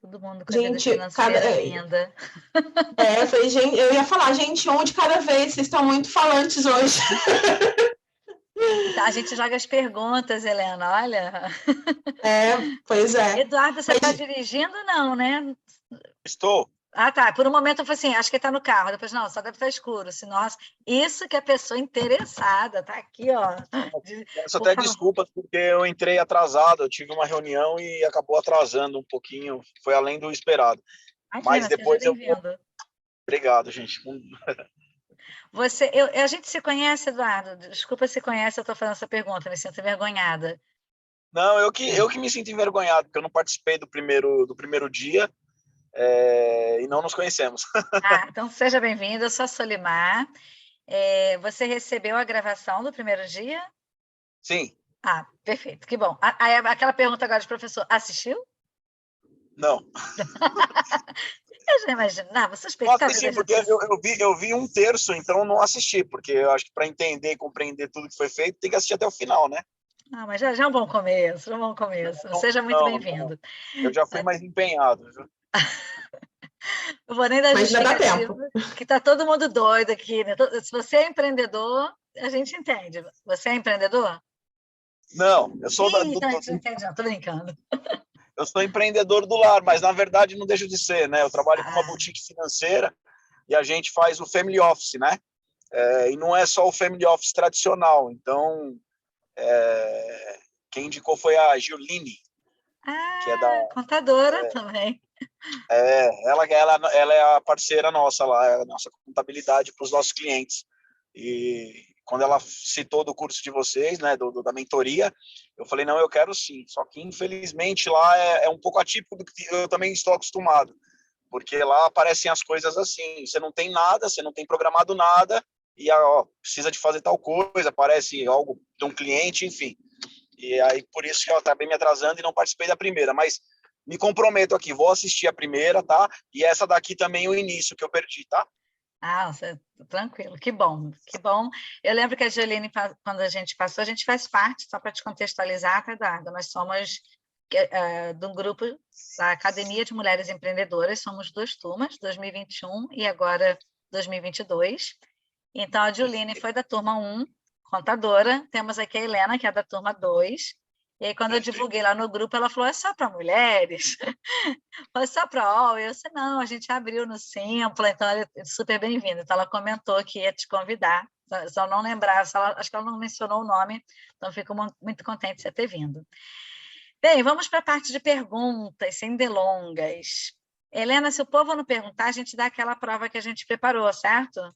[SPEAKER 2] Todo mundo com a vida
[SPEAKER 1] Gente,
[SPEAKER 2] financeira linda.
[SPEAKER 1] eu falei, gente, eu ia falar, gente, um de cada vez, vocês estão muito falantes hoje.
[SPEAKER 2] Então, a gente joga as perguntas, Helena, olha.
[SPEAKER 1] Pois é.
[SPEAKER 2] Eduardo, você está dirigindo, não, né?
[SPEAKER 5] Estou.
[SPEAKER 2] Ah, tá. Por um momento eu falei assim, acho que está no carro. Depois, não, só deve estar escuro. Assim, nossa, isso que é pessoa interessada. Tá aqui, ó.
[SPEAKER 5] Peço até desculpas, porque eu entrei atrasado. Eu tive uma reunião e acabou atrasando um pouquinho. Foi além do esperado. Mas depois eu vou... Obrigado, gente.
[SPEAKER 2] A gente se conhece, Eduardo? Desculpa se conhece, eu estou fazendo essa pergunta, me sinto envergonhada.
[SPEAKER 5] Não, eu que me sinto envergonhado, porque eu não participei do primeiro dia e não nos conhecemos.
[SPEAKER 2] Então seja bem-vindo, eu sou a Solimar. Você recebeu a gravação do primeiro dia?
[SPEAKER 5] Sim.
[SPEAKER 2] Perfeito, que bom. Aquela pergunta agora de professor, assistiu?
[SPEAKER 5] Não.
[SPEAKER 2] Eu já imaginava, suspeitava.
[SPEAKER 5] Assisti, porque eu vi 1/3, então não assisti, porque eu acho que para entender e compreender tudo que foi feito, tem que assistir até o final, né?
[SPEAKER 2] Mas já é um bom começo, Seja muito bem-vindo.
[SPEAKER 5] Eu já fui mais empenhado. Viu?
[SPEAKER 2] Eu vou nem dar
[SPEAKER 1] Mas ainda dá
[SPEAKER 2] justificativa,
[SPEAKER 1] tempo.
[SPEAKER 2] que está todo mundo doido aqui, né? Se você é empreendedor, a gente entende. Você é empreendedor?
[SPEAKER 5] Não, eu sou
[SPEAKER 2] não entende, não, tô brincando.
[SPEAKER 5] Eu sou empreendedor do lar, mas na verdade não deixo de ser, né? Eu trabalho com uma boutique financeira e a gente faz o family office, né? E não é só o family office tradicional. Então, quem indicou foi a Gioline, que é
[SPEAKER 2] contadora também.
[SPEAKER 5] Ela é a parceira nossa lá, é a nossa contabilidade para os nossos clientes. E quando ela citou do curso de vocês, né, da mentoria, eu falei, não, eu quero sim. Só que, infelizmente, lá é um pouco atípico do que eu também estou acostumado. Porque lá aparecem as coisas assim, você não tem nada, você não tem programado nada, e precisa de fazer tal coisa, aparece algo de um cliente, enfim. E aí, por isso que eu acabei me atrasando e não participei da primeira. Mas me comprometo aqui, vou assistir a primeira, tá? E essa daqui também o início que eu perdi, tá?
[SPEAKER 2] Tranquilo, que bom, que bom. Eu lembro que a Jolene, quando a gente passou, a gente faz parte, só para te contextualizar, tá, Eduardo? Nós somos de um grupo da Academia de Mulheres Empreendedoras, somos 2 turmas, 2021 e agora 2022. Então, a Jolene foi da turma 1, contadora, temos aqui a Helena, que é da turma 2, e aí, quando eu divulguei lá no grupo, ela falou, é só para mulheres? Foi só para eu disse, não, a gente abriu no Simpla, então ela é super bem-vinda. Então, ela comentou que ia te convidar, só não lembrar, acho que ela não mencionou o nome, então fico muito contente de você ter vindo. Bem, vamos para a parte de perguntas, sem delongas. Helena, se o povo não perguntar, a gente dá aquela prova que a gente preparou, certo?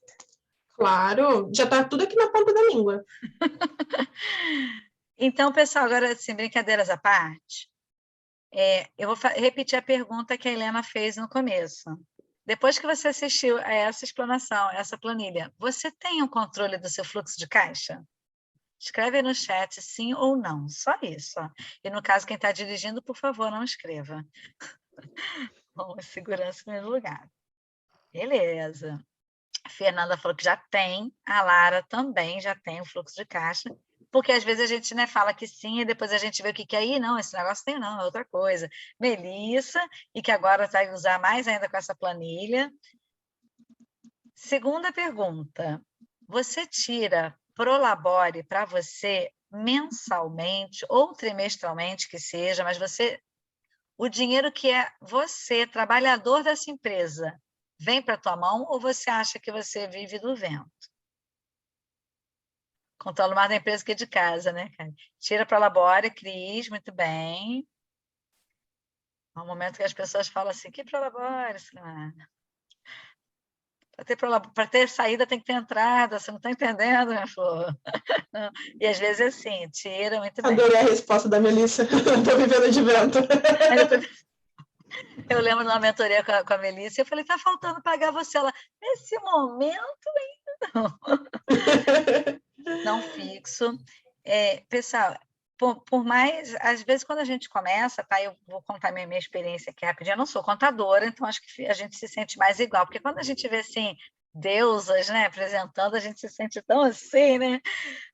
[SPEAKER 1] Claro, já está tudo aqui na ponta da língua.
[SPEAKER 2] Então, pessoal, agora, assim, brincadeiras à parte, eu vou repetir a pergunta que a Helena fez no começo. Depois que você assistiu a essa explanação, essa planilha, você tem um controle do seu fluxo de caixa? Escreve no chat sim ou não, só isso. E no caso, quem está dirigindo, por favor, não escreva. Bom, segurança em primeiro lugar. Beleza. A Fernanda falou que já tem, a Lara também já tem o fluxo de caixa, porque às vezes a gente, né, fala que sim e depois a gente vê o que é, não, esse negócio tem não, é outra coisa. Melissa, e que agora vai usar mais ainda com essa planilha. Segunda pergunta, você tira Prolabore para você mensalmente ou trimestralmente que seja, mas o dinheiro que é você, trabalhador dessa empresa, vem para a tua mão ou você acha que você vive do vento? Controlo mais da empresa que de casa, né, cara? Tira para a Labore, Cris, muito bem. É um momento que as pessoas falam assim, que para a Labore? Para ter saída tem que ter entrada, você não está entendendo, minha flor? Não. E às vezes assim, tira, muito bem.
[SPEAKER 1] Adorei a resposta da Melissa. Estou vivendo de vento.
[SPEAKER 2] Eu lembro de uma mentoria com a Melissa, eu falei, tá faltando pagar você. Ela, nesse momento ainda não fixo. Pessoal, por mais, às vezes quando a gente começa, tá? Eu vou contar minha experiência aqui rapidinho. Eu não sou contadora, então acho que a gente se sente mais igual, porque quando a gente vê assim, deusas, né, apresentando, a gente se sente tão assim, né?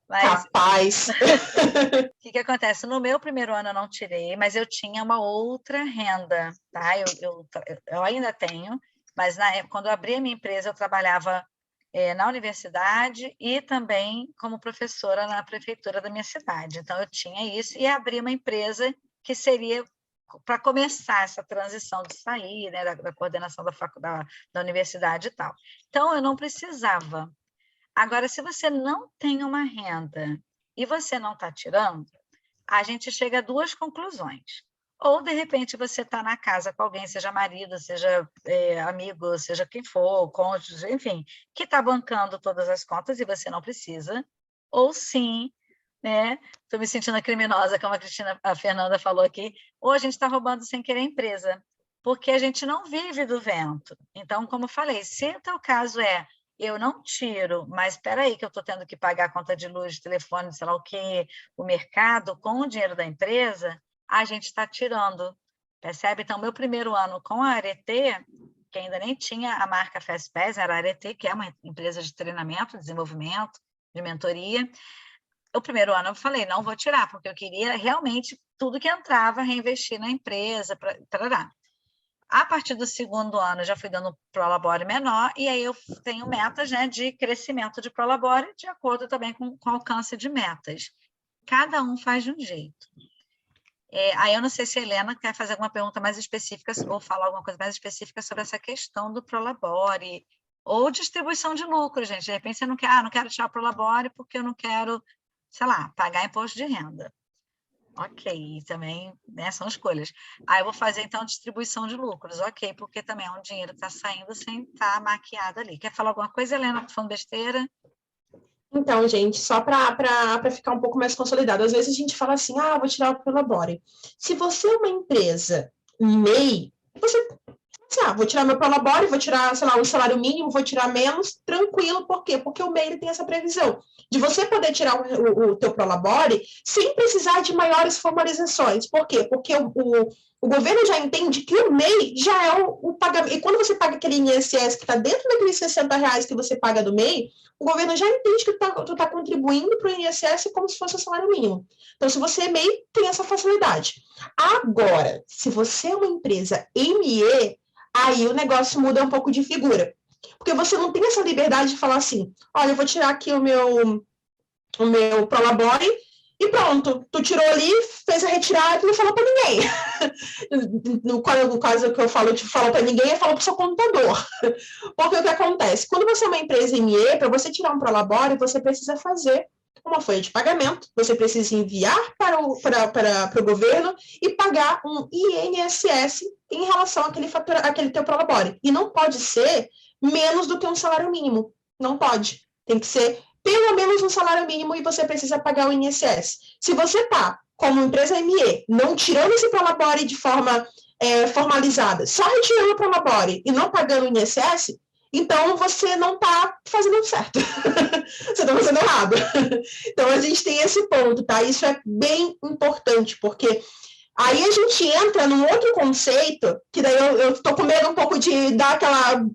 [SPEAKER 2] Mas
[SPEAKER 1] Rapaz!
[SPEAKER 2] o que acontece? No meu primeiro ano eu não tirei, mas eu tinha uma outra renda, tá? Eu ainda tenho, mas na época, quando eu abri a minha empresa, eu trabalhava na universidade e também como professora na prefeitura da minha cidade. Então, eu tinha isso e abri uma empresa que seria para começar essa transição de sair, né, da coordenação da universidade e tal. Então, eu não precisava. Agora, se você não tem uma renda e você não está tirando, a gente chega a duas conclusões. Ou, de repente, você está na casa com alguém, seja marido, seja amigo, seja quem for, cônjuge, enfim, que está bancando todas as contas e você não precisa. Ou sim, né? Estou me sentindo criminosa, como a Fernanda falou aqui, ou a gente está roubando sem querer a empresa, porque a gente não vive do vento. Então, como eu falei, se o teu caso eu não tiro, mas espera aí que eu estou tendo que pagar a conta de luz, de telefone, sei lá o quê, o mercado, com o dinheiro da empresa, a gente está tirando, percebe? Então, meu primeiro ano com a Arete, que ainda nem tinha a marca FastPass, era a Arete, que é uma empresa de treinamento, desenvolvimento, de mentoria. O primeiro ano eu falei, não vou tirar, porque eu queria realmente tudo que entrava, reinvestir na empresa, tarará. A partir do segundo ano, eu já fui dando Prolabore menor, e aí eu tenho metas, né, de crescimento de Prolabore, de acordo também com o alcance de metas. Cada um faz de um jeito. Aí eu não sei se a Helena quer fazer alguma pergunta mais específica ou falar alguma coisa mais específica sobre essa questão do Prolabore ou distribuição de lucro, gente. De repente você não quero tirar o Prolabore porque eu não quero, sei lá, pagar imposto de renda. Ok, também, né, são escolhas. Aí eu vou fazer, então, distribuição de lucros. Ok, porque também é um dinheiro que está saindo sem estar maquiado ali. Quer falar alguma coisa, Helena? Estou falando besteira?
[SPEAKER 1] Então, gente, só para ficar um pouco mais consolidado, às vezes a gente fala assim, vou tirar o Prolabore. Se você é uma empresa MEI, você vou tirar meu Prolabore, vou tirar, sei lá, um salário mínimo, vou tirar menos, tranquilo, por quê? Porque o MEI tem essa previsão de você poder tirar o teu Prolabore sem precisar de maiores formalizações. Por quê? Porque o governo já entende que o MEI já é o pagamento. E quando você paga aquele INSS que está dentro daqueles R$60 que você paga do MEI, o governo já entende que tu tá contribuindo para o INSS como se fosse o salário mínimo. Então, se você é MEI, tem essa facilidade. Agora, se você é uma empresa ME, aí o negócio muda um pouco de figura. Porque você não tem essa liberdade de falar assim, olha, eu vou tirar aqui o meu Prolabore e pronto, tu tirou ali, fez a retirada e não falou para ninguém. No caso que eu falo, te falo para ninguém, eu falo para o seu contador. Porque o que acontece? Quando você é uma empresa ME, para você tirar um Prolabore, você precisa fazer uma folha de pagamento, você precisa enviar para o governo e pagar um INSS em relação àquele teu Prolabore. E não pode ser menos do que um salário mínimo. Não pode. Tem que ser pelo menos um salário mínimo e você precisa pagar o INSS. Se você está, como empresa ME, não tirando esse Prolabore de forma formalizada, só retirando o Prolabore e não pagando o INSS, então você não está fazendo certo. Você está fazendo errado. Então, a gente tem esse ponto, tá? Isso é bem importante, porque aí a gente entra num outro conceito, que daí eu estou com medo um pouco de dar aquela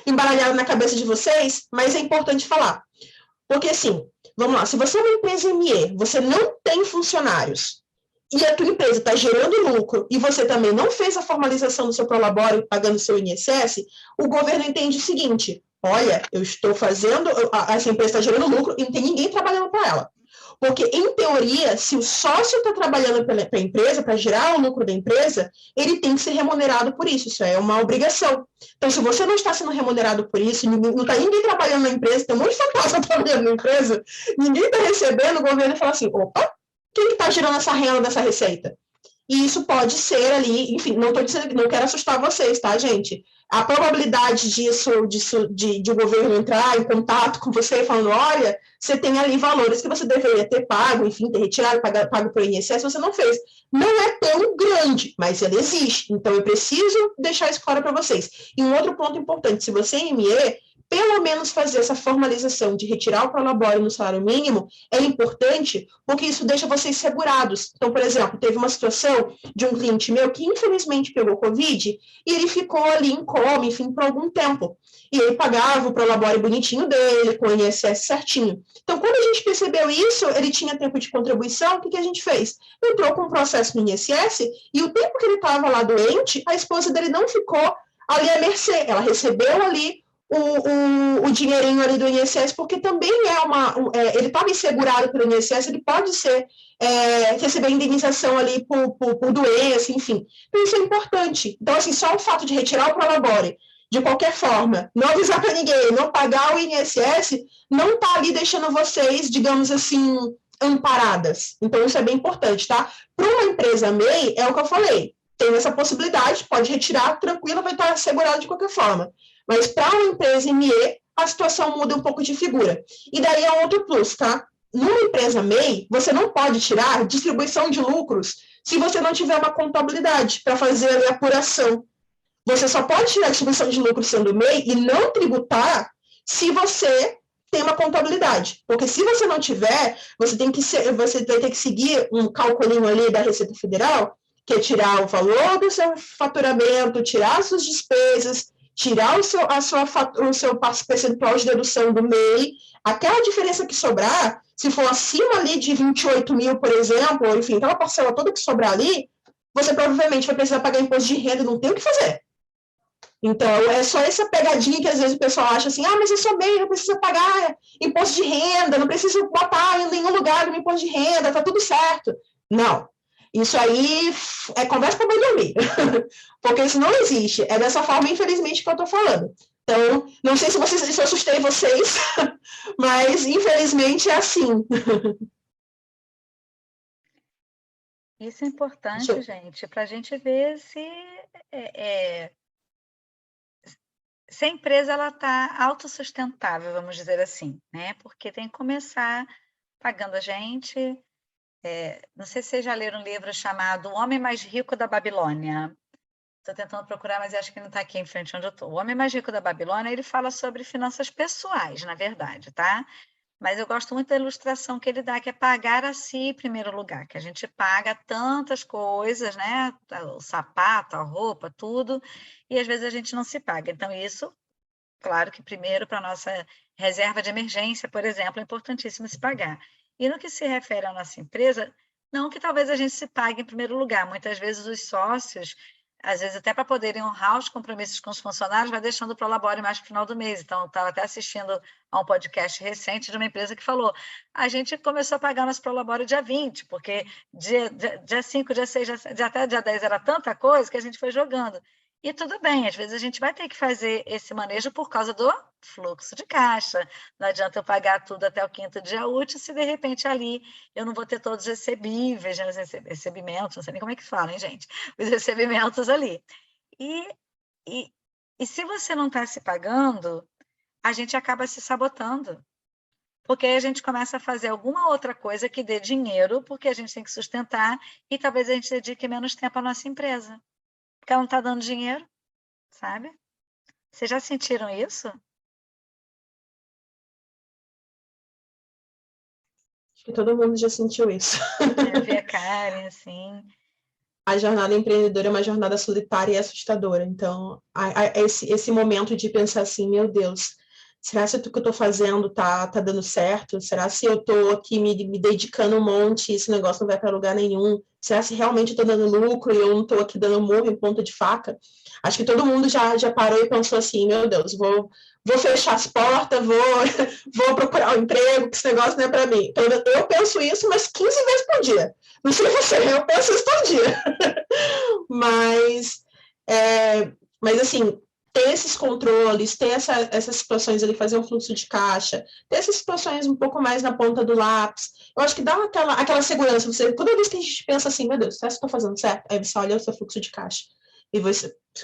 [SPEAKER 1] embaralhada na cabeça de vocês, mas é importante falar. Porque, assim, vamos lá, se você é uma empresa ME, você não tem funcionários, e a tua empresa está gerando lucro, e você também não fez a formalização do seu Prolabore pagando o seu INSS, o governo entende o seguinte, olha, eu estou fazendo, essa empresa está gerando lucro e não tem ninguém trabalhando para ela. Porque, em teoria, se o sócio está trabalhando para a empresa, para gerar o lucro da empresa, ele tem que ser remunerado por isso é uma obrigação. Então, se você não está sendo remunerado por isso, não está ninguém trabalhando na empresa, tem um monte de fantasma trabalhando na empresa, ninguém está recebendo, o governo fala assim, opa, quem está gerando essa renda dessa receita? E isso pode ser ali, enfim, não estou dizendo que não quero assustar vocês, tá, gente? A probabilidade de o governo entrar em contato com você falando, olha, você tem ali valores que você deveria ter pago, enfim, ter retirado, pago por INSS, você não fez. Não é tão grande, mas ele existe. Então, eu preciso deixar isso claro para vocês. E um outro ponto importante, se você é ME, pelo menos fazer essa formalização de retirar o prolabore no salário mínimo é importante, porque isso deixa vocês segurados. Então, por exemplo, teve uma situação de um cliente meu que infelizmente pegou Covid e ele ficou ali em coma, enfim, por algum tempo. E ele pagava o prolabore bonitinho dele, com o INSS certinho. Então, quando a gente percebeu isso, ele tinha tempo de contribuição, o que a gente fez? Entrou com um processo no INSS e o tempo que ele estava lá doente, a esposa dele não ficou ali à mercê. Ela recebeu ali o dinheirinho ali do INSS, porque também ele estava insegurado pelo INSS, ele pode receber indenização ali por doença, enfim. Então, isso é importante. Então, assim, só o fato de retirar o prolabore, de qualquer forma, não avisar para ninguém, não pagar o INSS, não está ali deixando vocês, digamos assim, amparadas. Então, isso é bem importante, tá? Para uma empresa MEI, é o que eu falei, tem essa possibilidade, pode retirar, tranquilo, vai estar assegurado de qualquer forma. Mas para uma empresa ME, a situação muda um pouco de figura. E daí é outro plus, tá? Numa empresa MEI, você não pode tirar distribuição de lucros se você não tiver uma contabilidade para fazer a apuração. Você só pode tirar distribuição de lucros sendo MEI e não tributar se você tem uma contabilidade. Porque se você não tiver, você vai ter que seguir um cálculo ali da Receita Federal, que é tirar o valor do seu faturamento, tirar as suas despesas, tirar o seu percentual de dedução do MEI, aquela diferença que sobrar, se for acima ali de 28 mil, por exemplo, ou enfim, aquela parcela toda que sobrar ali, você provavelmente vai precisar pagar imposto de renda e não tem o que fazer. Então, é só essa pegadinha que às vezes o pessoal acha assim, mas eu sou MEI, não preciso pagar imposto de renda, não preciso botar em nenhum lugar no imposto de renda, tá tudo certo. Não. Isso aí é conversa para boi dormir, porque isso não existe. É dessa forma, infelizmente, que eu estou falando. Então, não sei se eu assustei vocês, mas infelizmente é assim.
[SPEAKER 2] Isso é importante, gente, para a gente ver se a empresa está autossustentável, vamos dizer assim, né? Porque tem que começar pagando a gente. Não sei se vocês já leram um livro chamado O Homem Mais Rico da Babilônia. Estou tentando procurar, mas acho que não está aqui em frente onde eu estou. O Homem Mais Rico da Babilônia, ele fala sobre finanças pessoais, na verdade, tá? Mas eu gosto muito da ilustração que ele dá, que é pagar a si em primeiro lugar, que a gente paga tantas coisas, né? O sapato, a roupa, tudo, e às vezes a gente não se paga. Então, isso, claro que primeiro para a nossa reserva de emergência, por exemplo, é importantíssimo se pagar. E no que se refere à nossa empresa, não que talvez a gente se pague em primeiro lugar. Muitas vezes os sócios, às vezes até para poderem honrar os compromissos com os funcionários, vai deixando o prolabore mais para o final do mês. Então, eu estava até assistindo a um podcast recente de uma empresa que falou, a gente começou a pagar nosso prolabore dia 20, porque dia 5, dia 6, até dia 10 era tanta coisa que a gente foi jogando. E tudo bem, às vezes a gente vai ter que fazer esse manejo por causa do fluxo de caixa. Não adianta eu pagar tudo até o 5º dia útil, se de repente ali eu não vou ter todos os recebíveis, né, os recebimentos, não sei nem como é que fala, hein, gente? Os recebimentos ali. E se você não está se pagando, a gente acaba se sabotando. Porque aí a gente começa a fazer alguma outra coisa que dê dinheiro, porque a gente tem que sustentar, e talvez a gente dedique menos tempo à nossa empresa. Porque ela não está dando dinheiro, sabe? Vocês já sentiram isso?
[SPEAKER 1] Acho que todo mundo já sentiu isso.
[SPEAKER 2] Eu vi a Karen, assim.
[SPEAKER 1] A jornada empreendedora é uma jornada solitária e assustadora. Então, esse momento de pensar assim, meu Deus, será se o que eu estou fazendo tá dando certo? Será se eu estou aqui me dedicando um monte e esse negócio não vai para lugar nenhum? Será se realmente eu estou dando lucro e eu não estou aqui dando murro em ponta de faca? Acho que todo mundo já parou e pensou assim, meu Deus, vou fechar as portas, vou procurar um emprego, que esse negócio não é para mim. Eu penso isso, mas 15 vezes por dia. Não sei você, eu penso isso todo dia. Mas assim, ter esses controles, ter essas situações ali, fazer um fluxo de caixa, ter essas situações um pouco mais na ponta do lápis, eu acho que dá aquela segurança. Toda vez que a gente pensa assim, meu Deus, será que eu estou fazendo certo? Aí você olha o seu fluxo de caixa. E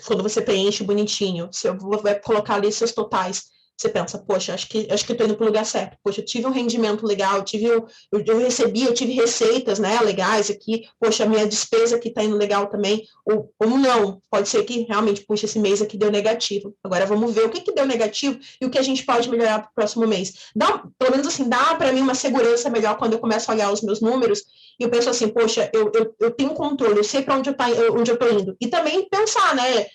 [SPEAKER 1] quando você preenche bonitinho, você vai colocar ali seus totais, você pensa, poxa, acho que eu estou indo para o lugar certo. Poxa, eu tive um rendimento legal, eu tive receitas, né, legais aqui. Poxa, a minha despesa aqui está indo legal também. Ou não, pode ser que realmente, puxa, esse mês aqui deu negativo. Agora vamos ver o que deu negativo e o que a gente pode melhorar para o próximo mês. Pelo menos assim, dá para mim uma segurança melhor quando eu começo a olhar os meus números e eu penso assim, poxa, eu tenho controle, eu sei para onde eu estou indo. E também pensar, né?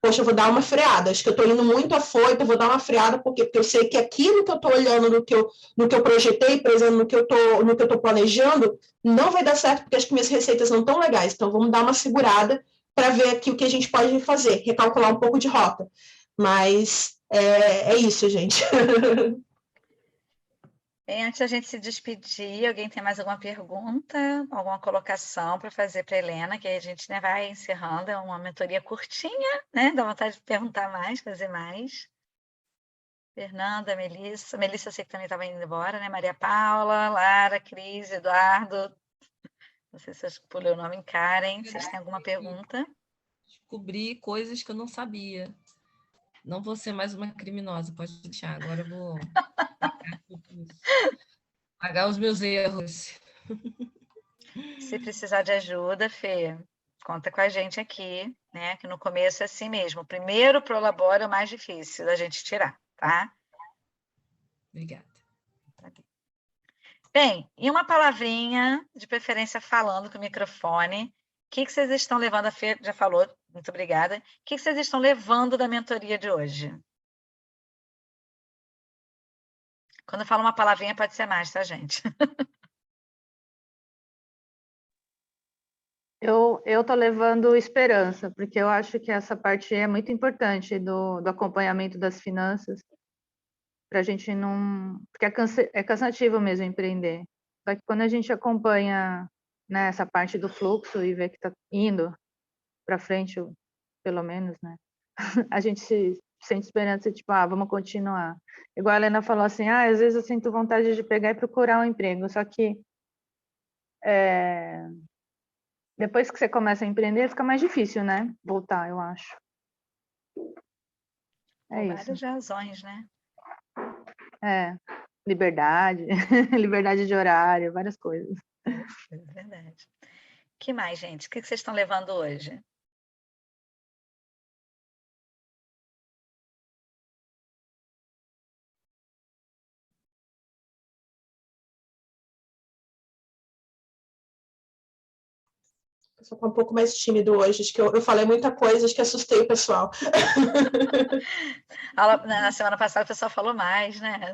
[SPEAKER 1] Poxa, eu vou dar uma freada, acho que eu estou indo muito afoito, eu vou dar uma freada, porque eu sei que aquilo que eu estou olhando, no que eu projetei, por exemplo, no que eu estou planejando, não vai dar certo, porque acho que minhas receitas não estão legais. Então, vamos dar uma segurada para ver aqui o que a gente pode fazer, recalcular um pouco de rota. Mas é isso, gente.
[SPEAKER 2] Bem, antes da gente se despedir, alguém tem mais alguma pergunta, alguma colocação para fazer para a Helena, que a gente, né, vai encerrando, é uma mentoria curtinha, né? Dá vontade de perguntar mais, fazer mais. Fernanda, Melissa, eu sei que também estava indo embora, né? Maria Paula, Lara, Cris, Eduardo, não sei se eu pulei o nome, Karen, vocês têm alguma pergunta?
[SPEAKER 4] Descobri coisas que eu não sabia. Não vou ser mais uma criminosa, pode deixar. Agora eu vou pagar os meus erros.
[SPEAKER 2] Se precisar de ajuda, Fê, conta com a gente aqui, né? Que no começo é assim mesmo. O primeiro prolabore é o mais difícil da gente tirar, tá?
[SPEAKER 4] Obrigada.
[SPEAKER 2] Bem, e uma palavrinha, de preferência falando com o microfone. O que vocês estão levando? A Fê já falou, muito obrigada. O que vocês estão levando da mentoria de hoje? Quando eu falo uma palavrinha, pode ser mais, tá, gente?
[SPEAKER 3] Eu estou levando esperança, porque eu acho que essa parte é muito importante do acompanhamento das finanças, para a gente não. Porque é cansativo mesmo empreender. Só que quando a gente acompanha, né, essa parte do fluxo e vê que está indo para frente, pelo menos, né, a gente se sente esperança, tipo, vamos continuar. Igual a Helena falou assim, às vezes eu sinto vontade de pegar e procurar um emprego, só que depois que você começa a empreender, fica mais difícil, né? Voltar, eu acho.
[SPEAKER 2] Por várias razões, né?
[SPEAKER 3] Liberdade, liberdade de horário, várias coisas.
[SPEAKER 2] É verdade. O que mais, gente? O que vocês estão levando hoje?
[SPEAKER 1] O pessoal está um pouco mais tímido hoje. Acho que eu falei muita coisa, acho que assustei o pessoal.
[SPEAKER 2] Na semana passada o pessoal falou mais, né?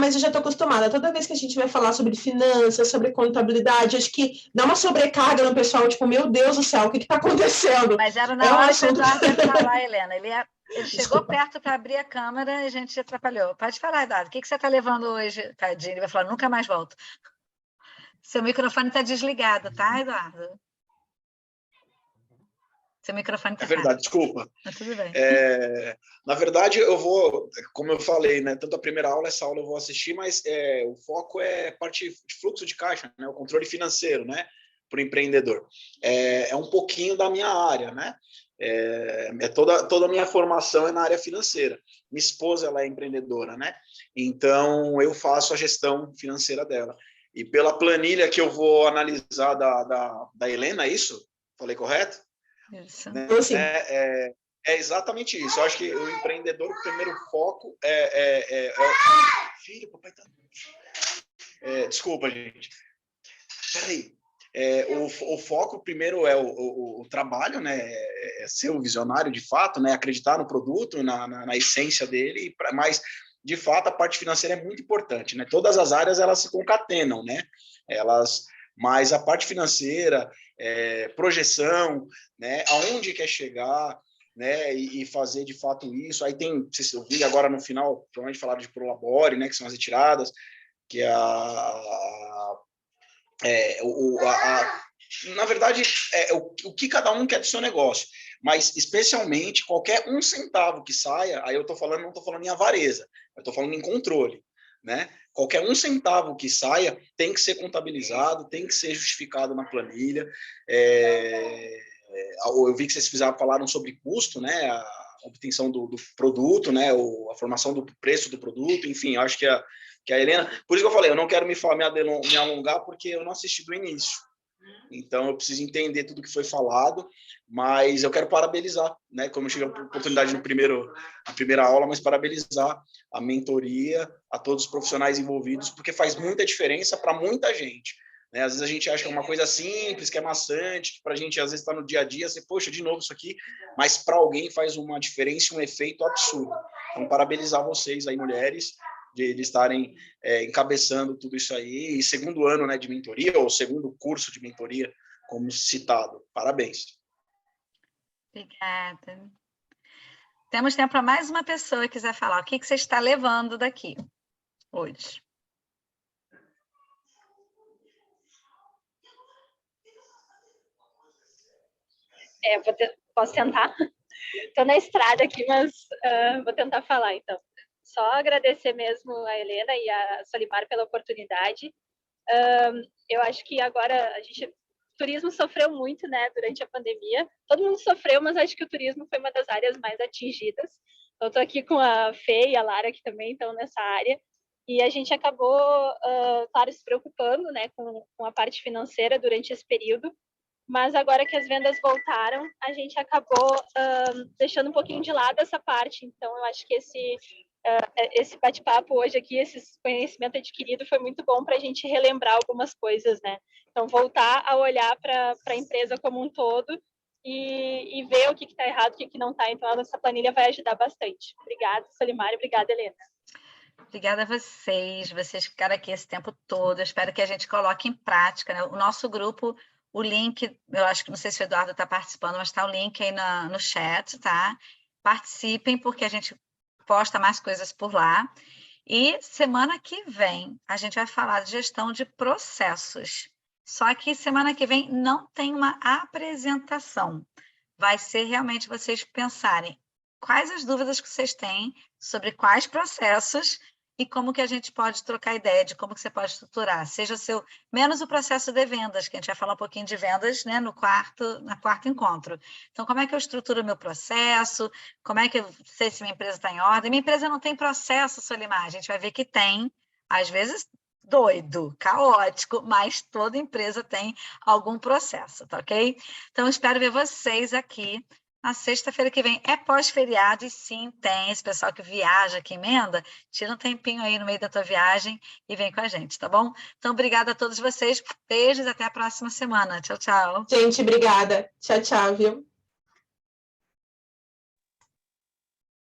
[SPEAKER 1] Mas eu já estou acostumada. Toda vez que a gente vai falar sobre finanças, sobre contabilidade, acho que dá uma sobrecarga no pessoal, tipo, meu Deus do céu, o que está acontecendo?
[SPEAKER 2] Mas era na hora que o Eduardo ia falar, Helena. Ele chegou perto para abrir a câmera e a gente atrapalhou. Pode falar, Eduardo. O que você está levando hoje? Tadinho, ele vai falar, nunca mais volto. Seu microfone está desligado, tá, Eduardo? Seu microfone está
[SPEAKER 5] verdade, desculpa.
[SPEAKER 2] Mas tudo bem.
[SPEAKER 5] Na verdade, eu vou, como eu falei, né, tanto a primeira aula, essa aula eu vou assistir, mas o foco é parte de fluxo de caixa, né, o controle financeiro, né, para o empreendedor. É um pouquinho da minha área, né? Toda a minha formação é na área financeira. Minha esposa, ela é empreendedora, né? Então, eu faço a gestão financeira dela. E pela planilha que eu vou analisar da Helena, é isso? Falei correto?
[SPEAKER 2] Isso.
[SPEAKER 5] Né? É exatamente isso. Eu acho que o empreendedor, o primeiro foco Filho, papai tá... Desculpa, gente. Peraí. o foco primeiro é o trabalho, né? É ser o visionário de fato, né? Acreditar no produto, na essência dele, mas de fato a parte financeira é muito importante, né? Todas as áreas elas se concatenam, né? Mas a parte financeira, projeção, né? Aonde quer chegar, né? E fazer de fato isso. Aí tem, não sei se eu vi agora no final, provavelmente falaram de Prolabore, né? Que são as retiradas, que é na verdade, o que cada um quer do seu negócio, mas especialmente qualquer um centavo que saia, aí eu não estou falando em avareza, eu estou falando em controle, né? Qualquer um centavo que saia tem que ser contabilizado, tem que ser justificado na planilha. Eu vi que vocês falaram sobre custo, né? A obtenção do produto, né? A formação do preço do produto, enfim, acho que a Helena... Por isso que eu falei, eu não quero me alongar, porque eu não assisti do início. Então, eu preciso entender tudo que foi falado, mas eu quero parabenizar, né? Como eu tive a oportunidade na primeira aula, mas parabenizar a mentoria, a todos os profissionais envolvidos, porque faz muita diferença para muita gente. Né? Às vezes a gente acha que é uma coisa simples, que é maçante, que para a gente às vezes está no dia a dia, você, poxa, de novo isso aqui, mas para alguém faz uma diferença, um efeito absurdo. Então, parabenizar vocês aí, mulheres, de estarem encabeçando tudo isso aí, e segundo ano, né, de mentoria, ou segundo curso de mentoria, como citado. Parabéns.
[SPEAKER 2] Obrigada. Temos tempo para mais uma pessoa que quiser falar. O que você está levando daqui hoje?
[SPEAKER 6] Posso tentar? Estou na estrada aqui, mas vou tentar falar, então. Só agradecer mesmo a Helena e a Solimar pela oportunidade. Eu acho que agora o turismo sofreu muito, né, durante a pandemia. Todo mundo sofreu, mas acho que o turismo foi uma das áreas mais atingidas. Então, estou aqui com a Fê e a Lara, que também estão nessa área. E a gente acabou, claro, se preocupando, né, com a parte financeira durante esse período. Mas agora que as vendas voltaram, a gente acabou deixando um pouquinho de lado essa parte. Então, eu acho que esse bate-papo hoje aqui, esse conhecimento adquirido foi muito bom para a gente relembrar algumas coisas, né? Então, voltar a olhar para a empresa como um todo e ver o que está errado, o que não está. Então, a nossa planilha vai ajudar bastante. Obrigada, Solimar, obrigada, Helena.
[SPEAKER 2] Obrigada a vocês ficaram aqui esse tempo todo. Eu espero que a gente coloque em prática, né? O nosso grupo, o link, eu acho que não sei se o Eduardo está participando, mas está o link aí no chat, tá? Participem, porque a gente posta mais coisas por lá. E semana que vem a gente vai falar de gestão de processos. Só que semana que vem não tem uma apresentação. Vai ser realmente vocês pensarem quais as dúvidas que vocês têm sobre quais processos e como que a gente pode trocar ideia de como que você pode estruturar. Seja menos o processo de vendas, que a gente vai falar um pouquinho de vendas, né, no quarto encontro. Então, como é que eu estruturo o meu processo? Como é que eu sei se minha empresa está em ordem? Minha empresa não tem processo, Solimar. A gente vai ver que tem, às vezes, doido, caótico, mas toda empresa tem algum processo, tá ok? Então, espero ver vocês aqui na sexta-feira que vem. É pós-feriado e sim, tem esse pessoal que viaja, que emenda, tira um tempinho aí no meio da tua viagem e vem com a gente, tá bom? Então, obrigada a todos vocês, beijos, até a próxima semana. Tchau, tchau.
[SPEAKER 1] Gente, obrigada. Tchau, tchau, viu?